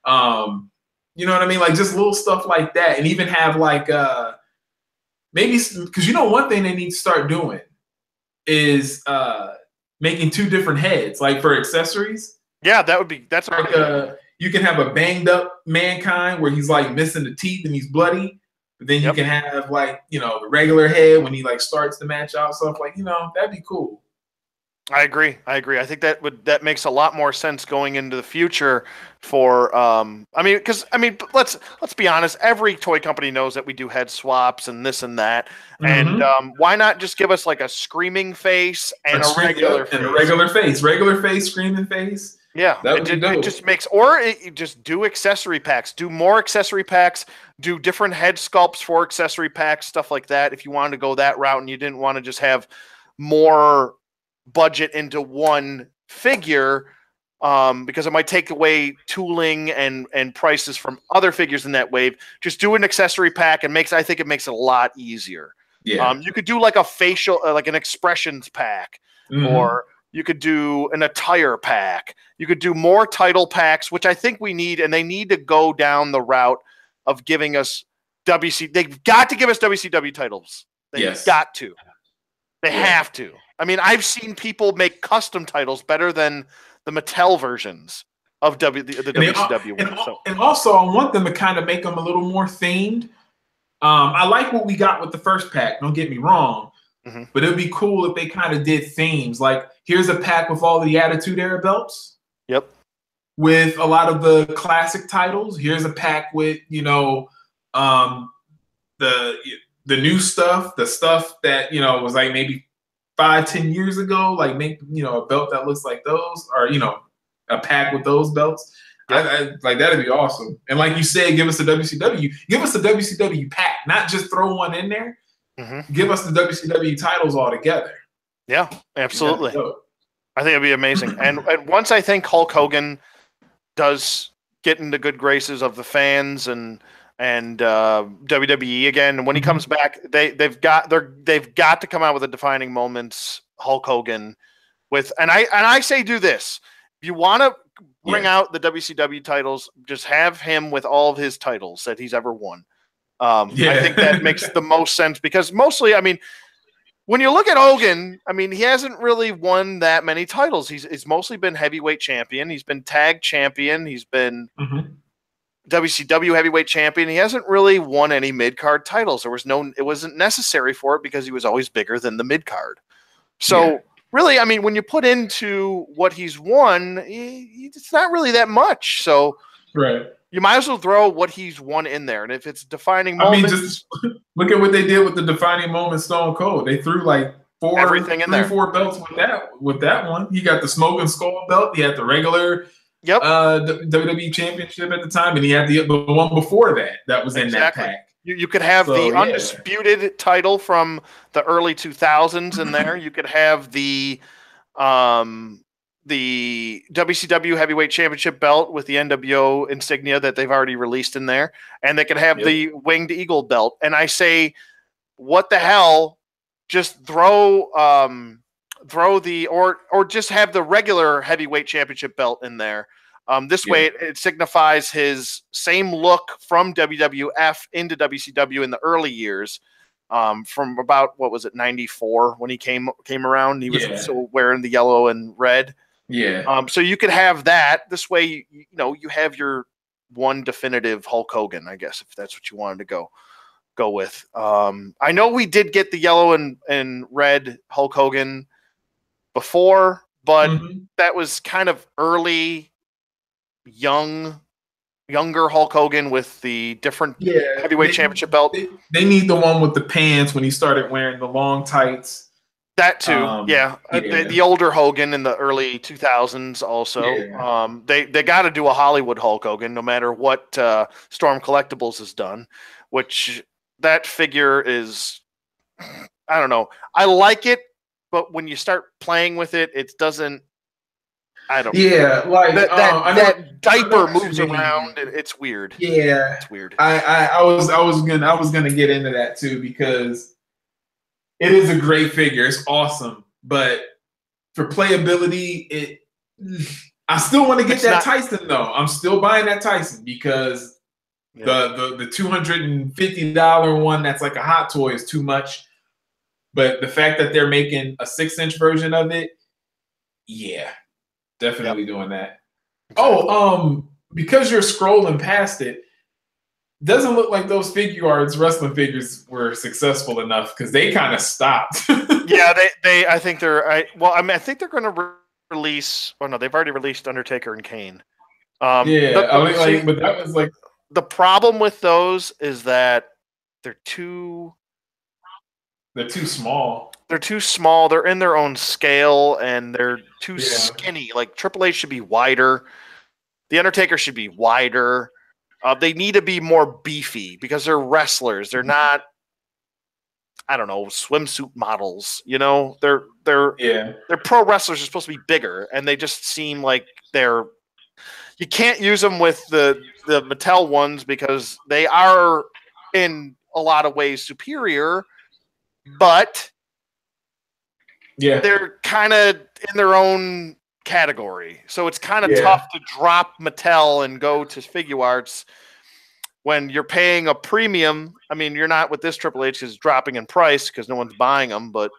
You know what I mean? Like just little stuff like that, and even have like maybe, because one thing they need to start doing is making 2 different heads, like for accessories.
Yeah, that's
like you can have a banged up Mankind where he's like missing the teeth and he's bloody, but then you can have like the regular head when he like starts the match out, stuff like that'd be cool.
I agree. I think that makes a lot more sense going into the future for let's be honest, every toy company knows that we do head swaps and this and that. And why not just give us like a screaming face and a regular face, screaming face. Yeah,
That would be dope.
it just makes, or you just do accessory packs, do more accessory packs, do different head sculpts for accessory packs, stuff like that. If you wanted to go that route and you didn't want to just have more budget into one figure, because it might take away tooling and prices from other figures in that wave, just do an accessory pack and I think it makes it a lot easier.
Yeah.
You could do like a facial, like an expressions pack, or you could do an attire pack. You could do more title packs, which I think we need, and they need to go down the route of giving us WC. They've got to give us WCW titles. They've got to. They have to. I mean, I've seen people make custom titles better than the Mattel versions of the WCW ones.
And also, I want them to kind of make them a little more themed. I like what we got with the first pack. Don't get me wrong. But it would be cool if they kind of did themes. Like, here's a pack with all the Attitude Era belts.
Yep.
With a lot of the classic titles. Here's a pack with, the new stuff, the stuff that, was like maybe 5-10 years ago. Like, make, a belt that looks like those, or, a pack with those belts. I like, that'd be awesome. And like you said, give us a WCW. Give us a WCW pack, not just throw one in there. Give us the WCW titles all together.
Yeah, absolutely. I think it'd be amazing. And once I think Hulk Hogan does get into good graces of the fans and WWE again, and when he comes back, they've got to come out with a defining moments Hulk Hogan with. And I say do this. If you want to bring out the WCW titles, just have him with all of his titles that he's ever won. I think that makes the most sense, because mostly, I mean, when you look at Hogan, I mean, he hasn't really won that many titles. He's mostly been heavyweight champion. He's been tag champion. He's been WCW heavyweight champion. He hasn't really won any mid-card titles. It wasn't necessary for it because he was always bigger than the mid-card. So really, I mean, when you put into what he's won, it's not really that much. So you might as well throw what he's won in there. And if it's defining moments,
just look at what they did with the defining moment Stone Cold. They threw like
everything in there.
4 belts with that one. He got the Smoke and Skull belt. He had the regular WWE Championship at the time, and he had the one before that was in that pack.
You could have the undisputed title from the early 2000s in there. You could have the WCW Heavyweight Championship belt with the NWO insignia that they've already released in there, and they could have the Winged Eagle belt. And I say, what the hell? Just throw the or just have the regular Heavyweight Championship belt in there. This way, it signifies his same look from WWF into WCW in the early years. From about, what was it, 94 when he came around. He was still wearing the yellow and red. So you could have that. This way, you have your one definitive Hulk Hogan, I guess, if that's what you wanted to go with. I know we did get the yellow and red Hulk Hogan before, but that was kind of early, younger Hulk Hogan with the different heavyweight championship belt.
They need the one with the pants when he started wearing the long tights.
That too, the older Hogan in the early 2000s also. They got to do a Hollywood Hulk Hogan, no matter what Storm Collectibles has done, which that figure is, I don't know. I like it, but when you start playing with it, it doesn't. I don't.
Yeah, know. Like
that diaper moves around. It's weird.
Yeah,
it's weird.
I was gonna get into that too, because it is a great figure. It's awesome, but for playability, I still want to get that Tyson though. I'm still buying that Tyson because the $250 one that's like a Hot Toy is too much. But the fact that they're making a 6-inch version of it, definitely doing that. Exactly. Because you're scrolling past it, doesn't look like those figure arts wrestling figures were successful enough, because they kind of stopped.
I think they're. I think they're going to release. Oh no, they've already released Undertaker and Kane.
But that was like
the problem with those is that they're too.
They're too small.
They're too small. They're in their own scale, and they're too skinny. Like Triple H should be wider. The Undertaker should be wider. They need to be more beefy because they're wrestlers. They're not, I don't know, swimsuit models. You know, they're pro wrestlers. Are supposed to be bigger, and they just seem like they're. You can't use them with the Mattel ones because they are in a lot of ways superior, but they're kind of in their own category. So it's kind of tough to drop Mattel and go to Figuarts when you're paying a premium. I mean, you're not with this Triple H because it's dropping in price because no one's buying them, but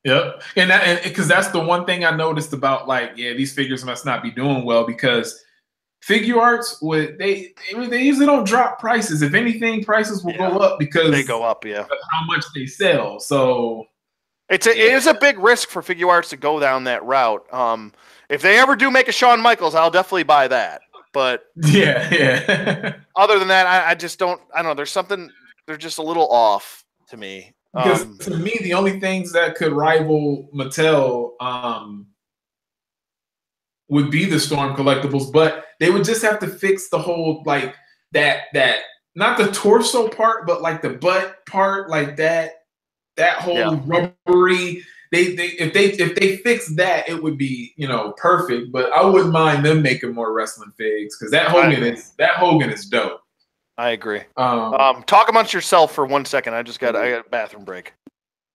yep. And because that's the one thing I noticed about these figures must not be doing well because Figuarts they usually don't drop prices. If anything, prices will go up because
they go up,
of how much they sell. So
it is a big risk for Figuarts to go down that route. If they ever do make a Shawn Michaels, I'll definitely buy that. But other than that, I just don't. I don't know. There's something. They're just a little off to me.
Because to me, the only things that could rival Mattel would be the Storm collectibles, but they would just have to fix the whole that not the torso part, but like the butt part, like that whole rubbery. If they fix that, it would be perfect. But I wouldn't mind them making more wrestling figs because that Hogan is dope.
I agree. Talk amongst yourself for 1 second. I got a bathroom break.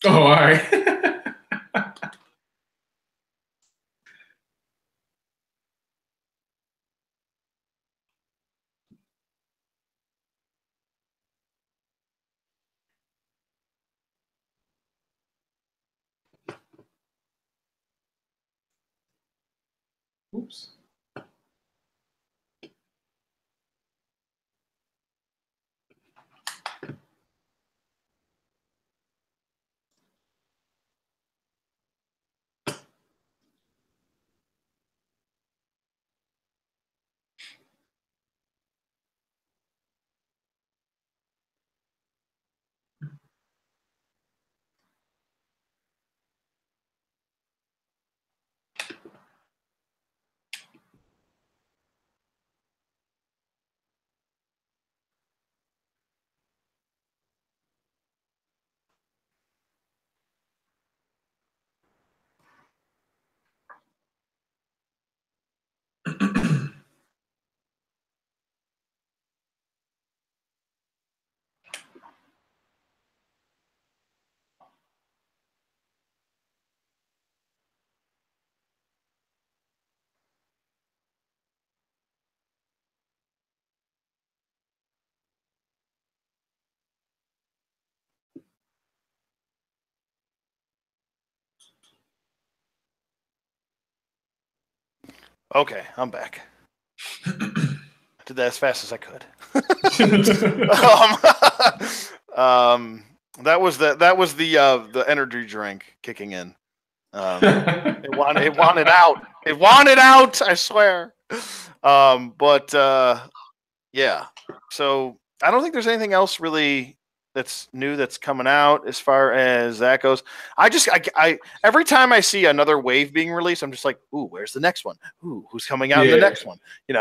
Oh, all right. Oops.
Okay, I'm back. I did that as fast as I could. That was the energy drink kicking in. It wanted out. It wanted out. I swear. Yeah. So I don't think there's anything else really that's new that's coming out as far as that goes. I every time I see another wave being released, I'm just like, ooh, where's the next one? Ooh, who's coming out in the next one? If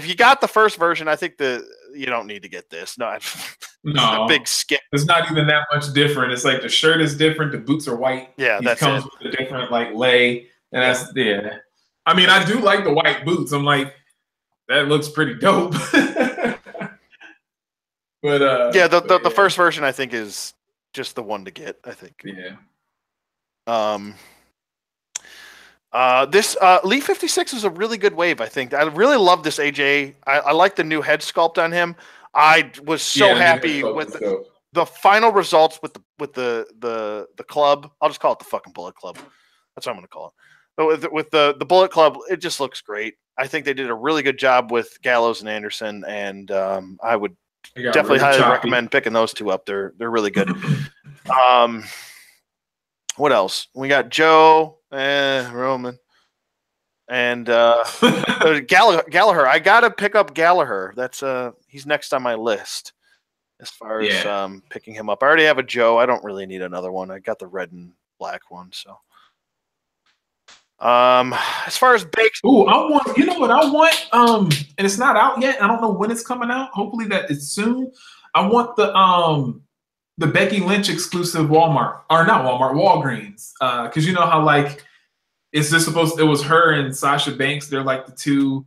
you got the first version, I think you don't need to get this. No,
no,
a big skip.
It's not even that much different. It's like the shirt is different, the boots are white.
Yeah,
that comes with a different lay, and that's I mean, I do like the white boots. I'm like, that looks pretty dope. But
the first version I think is just the one to get. I think. This Elite 56 is a really good wave. I think I really love this AJ. I like the new head sculpt on him. I was so happy with the final results with the club. I'll just call it the fucking Bullet Club. That's what I'm going to call it. But with the Bullet Club, it just looks great. I think they did a really good job with Gallows and Anderson, and I would definitely highly recommend picking those two up. They're really good. What else? We got Joe, Roman, and Gallagher. I gotta pick up Gallagher. That's he's next on my list as far as picking him up. I already have a Joe. I don't really need another one. I got the red and black one. So, as far as baked,
I want. You know what I want? And it's not out yet. I don't know when it's coming out. Hopefully that it's soon. I want the Becky Lynch exclusive Walgreens. Because you know how like it's just supposed. It was her and Sasha Banks. They're like the two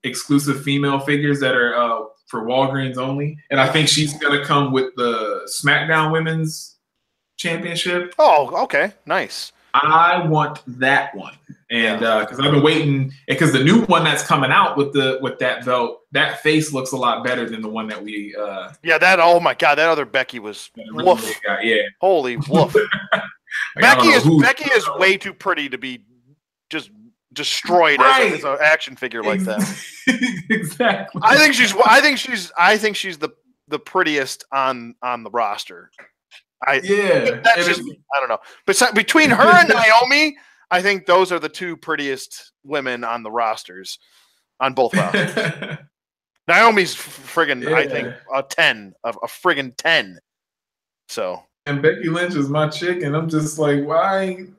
exclusive female figures that are for Walgreens only, and I think she's gonna come with the SmackDown Women's Championship.
Oh, okay, nice.
I want that one, and because I've been waiting, because the new one that's coming out with that belt, that face looks a lot better than the one that we.
Oh my god, that other Becky was woof. Holy woof. Becky is way too pretty to be just destroyed as an action figure like that.
Exactly.
I think she's the prettiest on the roster. I don't know. But between her and Naomi, I think those are the two prettiest women on the rosters, on both rosters. Naomi's friggin' I think a friggin' 10. So.
And Becky Lynch is my chick, and I'm just like, why? Did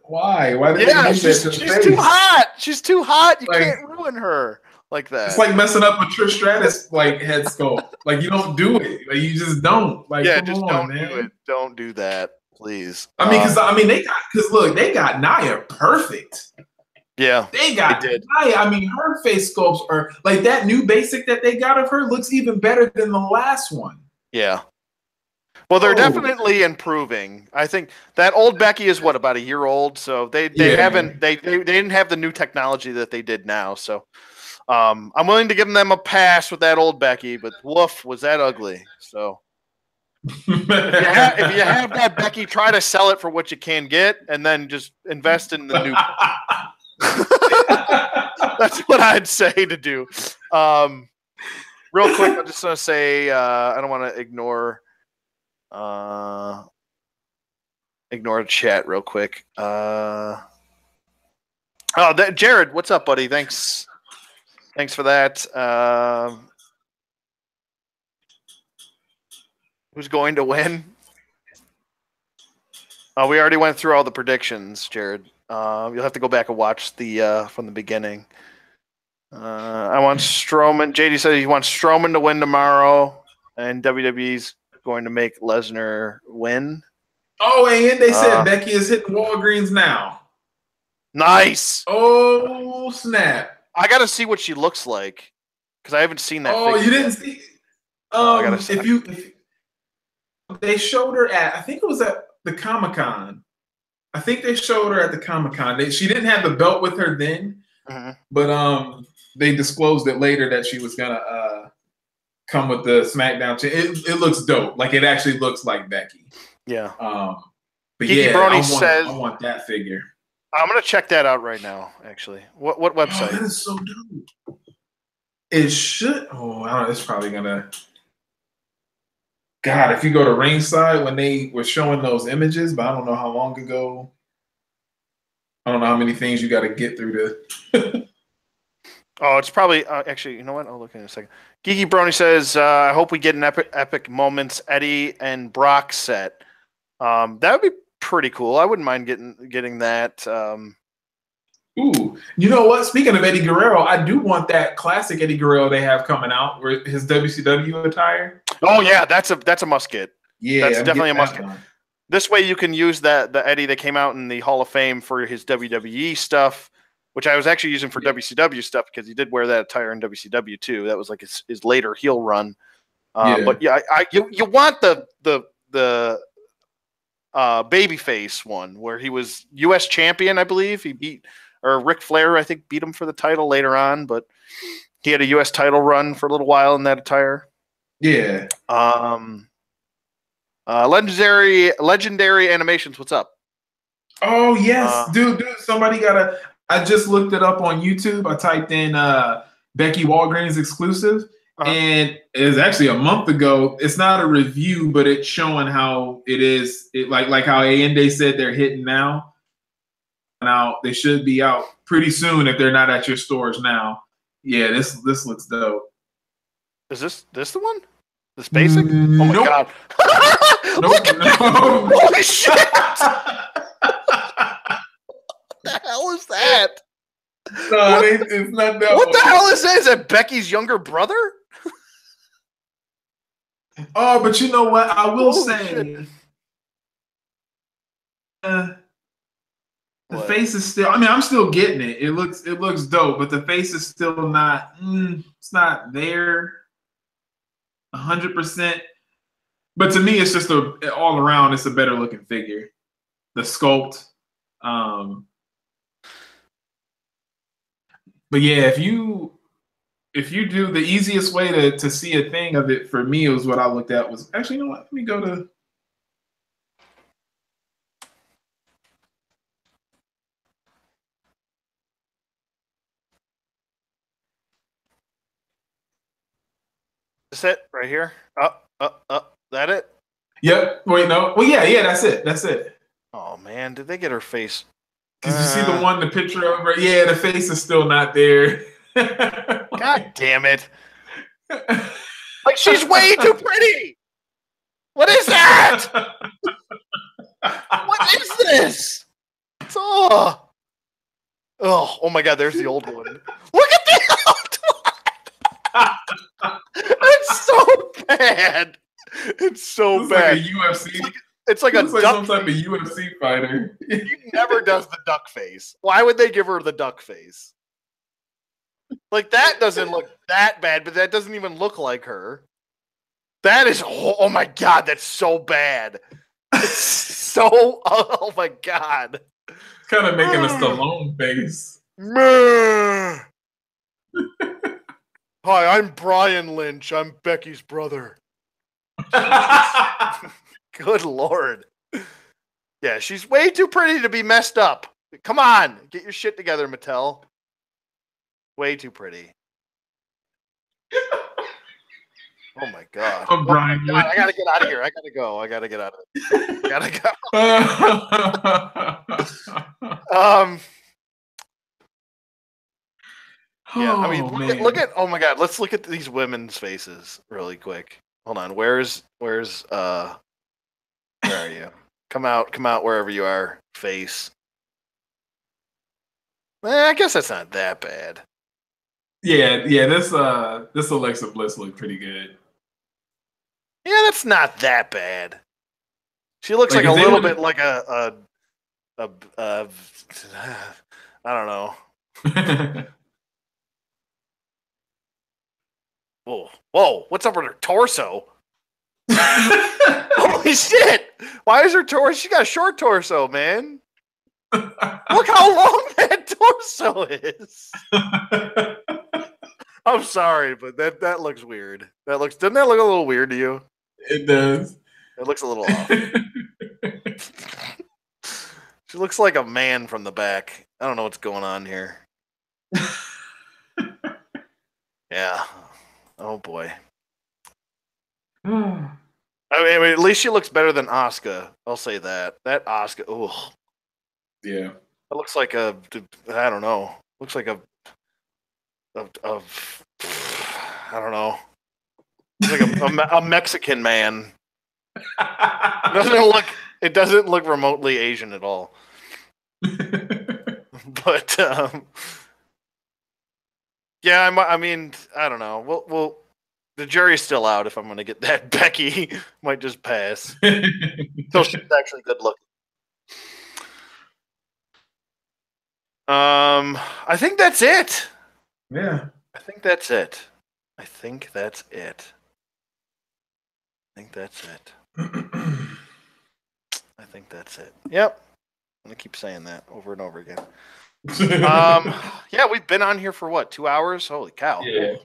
she's too hot. She's too hot. You can't ruin her like that.
It's like messing up a Trish Stratus like head sculpt. Like you don't do it. Like you just don't. Like
don't do it. Don't do that, please.
I mean, they got Nia perfect.
Yeah,
they did. Nia. I mean, her face sculpts are like that new basic that they got of her looks even better than the last one.
Yeah. Well, they're definitely improving. I think that old Becky is about a year old, so they didn't have the new technology that they did now. So I'm willing to give them a pass with that old Becky, but woof, was that ugly. So if you have that Becky, try to sell it for what you can get, and then just invest in the new. That's what I'd say to do. Real quick, I'm just gonna say I don't want to ignore the chat real quick. Jared, what's up, buddy? Thanks for that. Who's going to win? We already went through all the predictions, Jared. You'll have to go back and watch the from the beginning. I want Strowman. JD said he wants Strowman to win tomorrow, and WWE's going to make Lesnar win.
Oh, and they said Becky is hitting Walgreens now.
Nice.
Oh, snap.
I got to see what she looks like because I haven't seen that.
Oh, you didn't see? If they showed her at, I think it was at the Comic-Con. I think they showed her at the Comic-Con. She didn't have the belt with her then, but they disclosed it later that she was going to come with the SmackDown. It looks dope. Like it actually looks like Becky.
Yeah.
But I want that figure.
I'm gonna check that out right now. Actually, what website?
Oh, that is so dope. It should. Oh, I don't know. It's probably gonna. God, if you go to Ringside when they were showing those images, but I don't know how long ago. I don't know how many things you got to get through to.
Oh, it's probably actually. You know what? I'll look in a second. Geeky Brony says, "I hope we get an epic moments Eddie and Brock set. That would be pretty cool. I wouldn't mind getting that."
Ooh, you know what? Speaking of Eddie Guerrero, I do want that classic Eddie Guerrero they have coming out, where his WCW attire.
Oh yeah, that's a must get.
Yeah,
that's definitely a must get. This way, you can use the Eddie that came out in the Hall of Fame for his WWE stuff, which I was actually using for WCW stuff because he did wear that attire in WCW too. That was like his later heel run. But yeah, you want the babyface one where he was U.S. champion, I believe. He beat Ric Flair, I think, beat him for the title later on, but he had a U.S. title run for a little while in that attire.
Yeah.
Legendary Animations, what's up?
Oh yes, dude, somebody I just looked it up on YouTube. I typed in Becky Walgreens exclusive, and it's actually a month ago. It's not a review, but it's showing how it is. Like how Allende said they're hitting now. Now they should be out pretty soon if they're not at your stores now. Yeah, this looks dope.
Is this the one? This basic? Oh my
Nope.
god!
Nope.
Look at that! Holy shit! What the hell is that?
No, it's not that.
What the hell is that? Is that Becky's younger brother?
Oh, but you know what? I will
Holy
say, the
What?
face is still. I mean, I'm still getting it. It looks dope, but the face is still not. It's not there 100%. But to me, it's just all around. It's a better looking figure. The sculpt. But yeah, if you do the easiest way to see a thing of it for me was what I looked at was actually, you know what? Let me go to.
Is it right here? That it?
Yep. Wait, no. Well, yeah, that's it. That's it.
Oh man, did they get her face?
Because you see the picture of her. Yeah, the face is still not there.
God damn it! Like she's way too pretty. What is that? What is this? Oh my god! There's the old one. Look at the old one. It's so bad. It's so bad.
Like a UFC.
It's like a
like
duck
some type of UFC fighter.
He never does the duck face. Why would they give her the duck face? Like that doesn't look that bad, but that doesn't even look like her. That is oh my god, that's so bad. It's so oh my god.
It's kind of making a Stallone face.
Hi, I'm Brian Lynch. I'm Becky's brother. Good lord. Yeah, she's way too pretty to be messed up. Come on, get your shit together, Mattel. Way too pretty. Oh my god.
I'm Brian Lynch.
I gotta get out of here. I gotta go. I gotta get out of it. Gotta go. Yeah, I mean, look at. Oh my god, let's look at these women's faces really quick. Hold on. Where's where are you? Come out wherever you are. Face. I guess that's not that bad.
Yeah. This Alexa Bliss looked pretty good.
Yeah, that's not that bad. She looks like a little bit like a I don't know. Whoa! What's up with her torso? Holy shit! Why is her torso? She got a short torso, man. Look how long that torso is. I'm sorry, but that looks weird. Doesn't that look a little weird to you?
It does.
It looks a little off. She looks like a man from the back. I don't know what's going on here. Yeah. Oh boy. I mean, at least she looks better than Asuka. I'll say that. That Asuka. Oh.
Yeah.
It looks like I don't know. Looks like I don't know. Like a Mexican man. It doesn't look remotely Asian at all. But yeah, I mean, I don't know. Well, the jury's still out if I'm going to get that. Becky might just pass. So she's actually good looking. I think that's it.
Yeah.
I think that's it. Yep. I'm going to keep saying that over and over again. Yeah, we've been on here for what, 2 hours? Holy cow.
Yeah.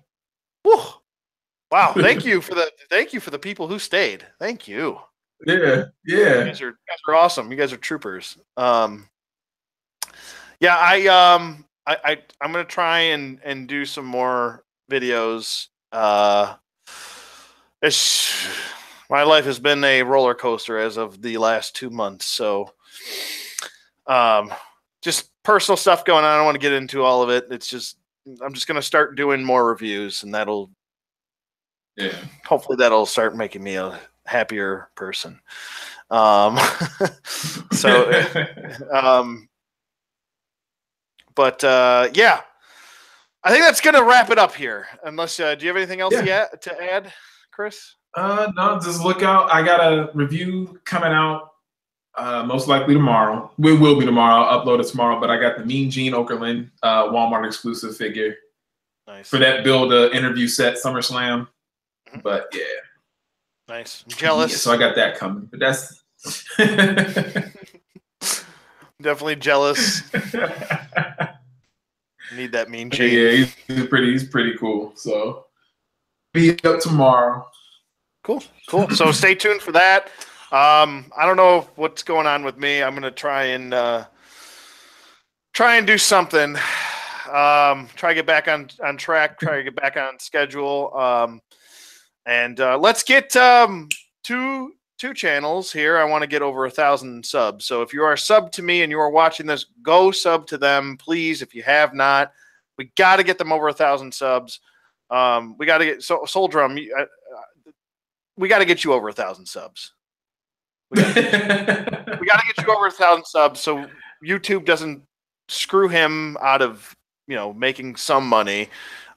Woo. Wow. Thank you for the people who stayed. Thank you.
Yeah.
You guys are awesome. You guys are troopers. Yeah, I'm gonna try and do some more videos. My life has been a roller coaster as of the last 2 months, so just personal stuff going on. I don't want to get into all of it. It's just I'm just gonna start doing more reviews, and that'll
Yeah.
Hopefully that'll start making me a happier person. So, but yeah, I think that's gonna wrap it up here. Unless, do you have anything else to add, Chris?
No, just look out. I got a review coming out most likely tomorrow. It will be tomorrow. I'll upload it tomorrow. But I got the Mean Gene Okerlund Walmart exclusive figure.
Nice.
For that build interview set SummerSlam. Mm-hmm. But yeah.
Nice. I'm jealous.
Yeah, so I got that coming. But that's
definitely jealous. Need that Mean Gene.
Yeah, he's pretty cool. So be up tomorrow.
Cool. So stay tuned for that. I don't know what's going on with me. I'm gonna try and do something. Try to get back on track. Try to get back on schedule. And let's get two channels here. I want to get over 1,000 subs. So if you are subbed to me and you are watching this, go sub to them, please. If you have not, we got to get them over 1,000 subs. We got to get Soul Drum. We got to get you over 1,000 subs. We got to get you over 1,000 subs so YouTube doesn't screw him out of making some money.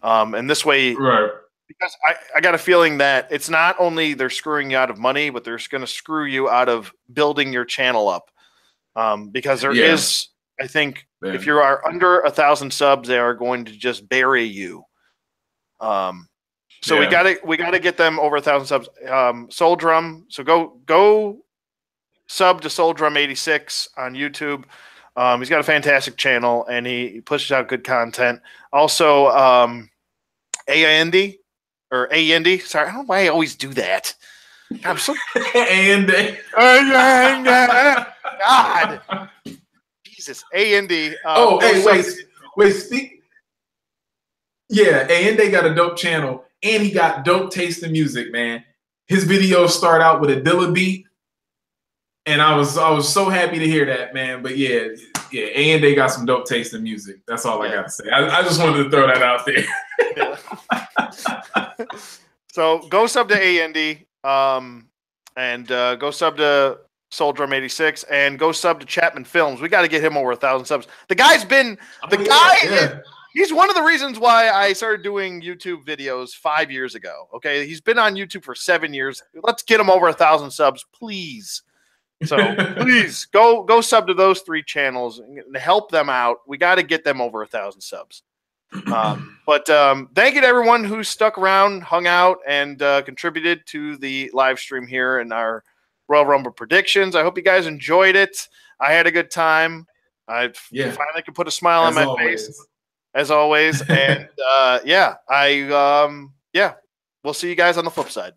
And this way,
right?
Because I got a feeling that it's not only they're screwing you out of money, but they're going to screw you out of building your channel up. Because there is, I think, if you are under 1,000 subs, they are going to just bury you. So we gotta get them over 1,000 subs. Soul Drum. So go sub to Soul Drum 86 on YouTube. He's got a fantastic channel and he pushes out good content. Also, Andy. Sorry, I don't know why I always do that. I'm so
Andy.
God. Jesus. Andy.
Wait. Speak. Yeah, Andy got a dope channel, and he got dope taste in music, man. His videos start out with a Dilla beat, and I was so happy to hear that, man. But yeah, Andy got some dope taste in music. That's all I got to say. I just wanted to throw that out there.
So go sub to Andy, and go sub to Soul Drum 86, and go sub to Chapman Films. We got to get him over 1,000 subs. The guy's been he's one of the reasons why I started doing YouTube videos 5 years ago. Okay, he's been on YouTube for 7 years. Let's get him over 1,000 subs, please. So please go sub to those 3 channels and help them out. We got to get them over 1,000 subs. But thank you to everyone who stuck around, hung out, and contributed to the live stream here and our Royal Rumble predictions. I hope you guys enjoyed it. I had a good time. I finally could put a smile on my face, as always. And we'll see you guys on the flip side.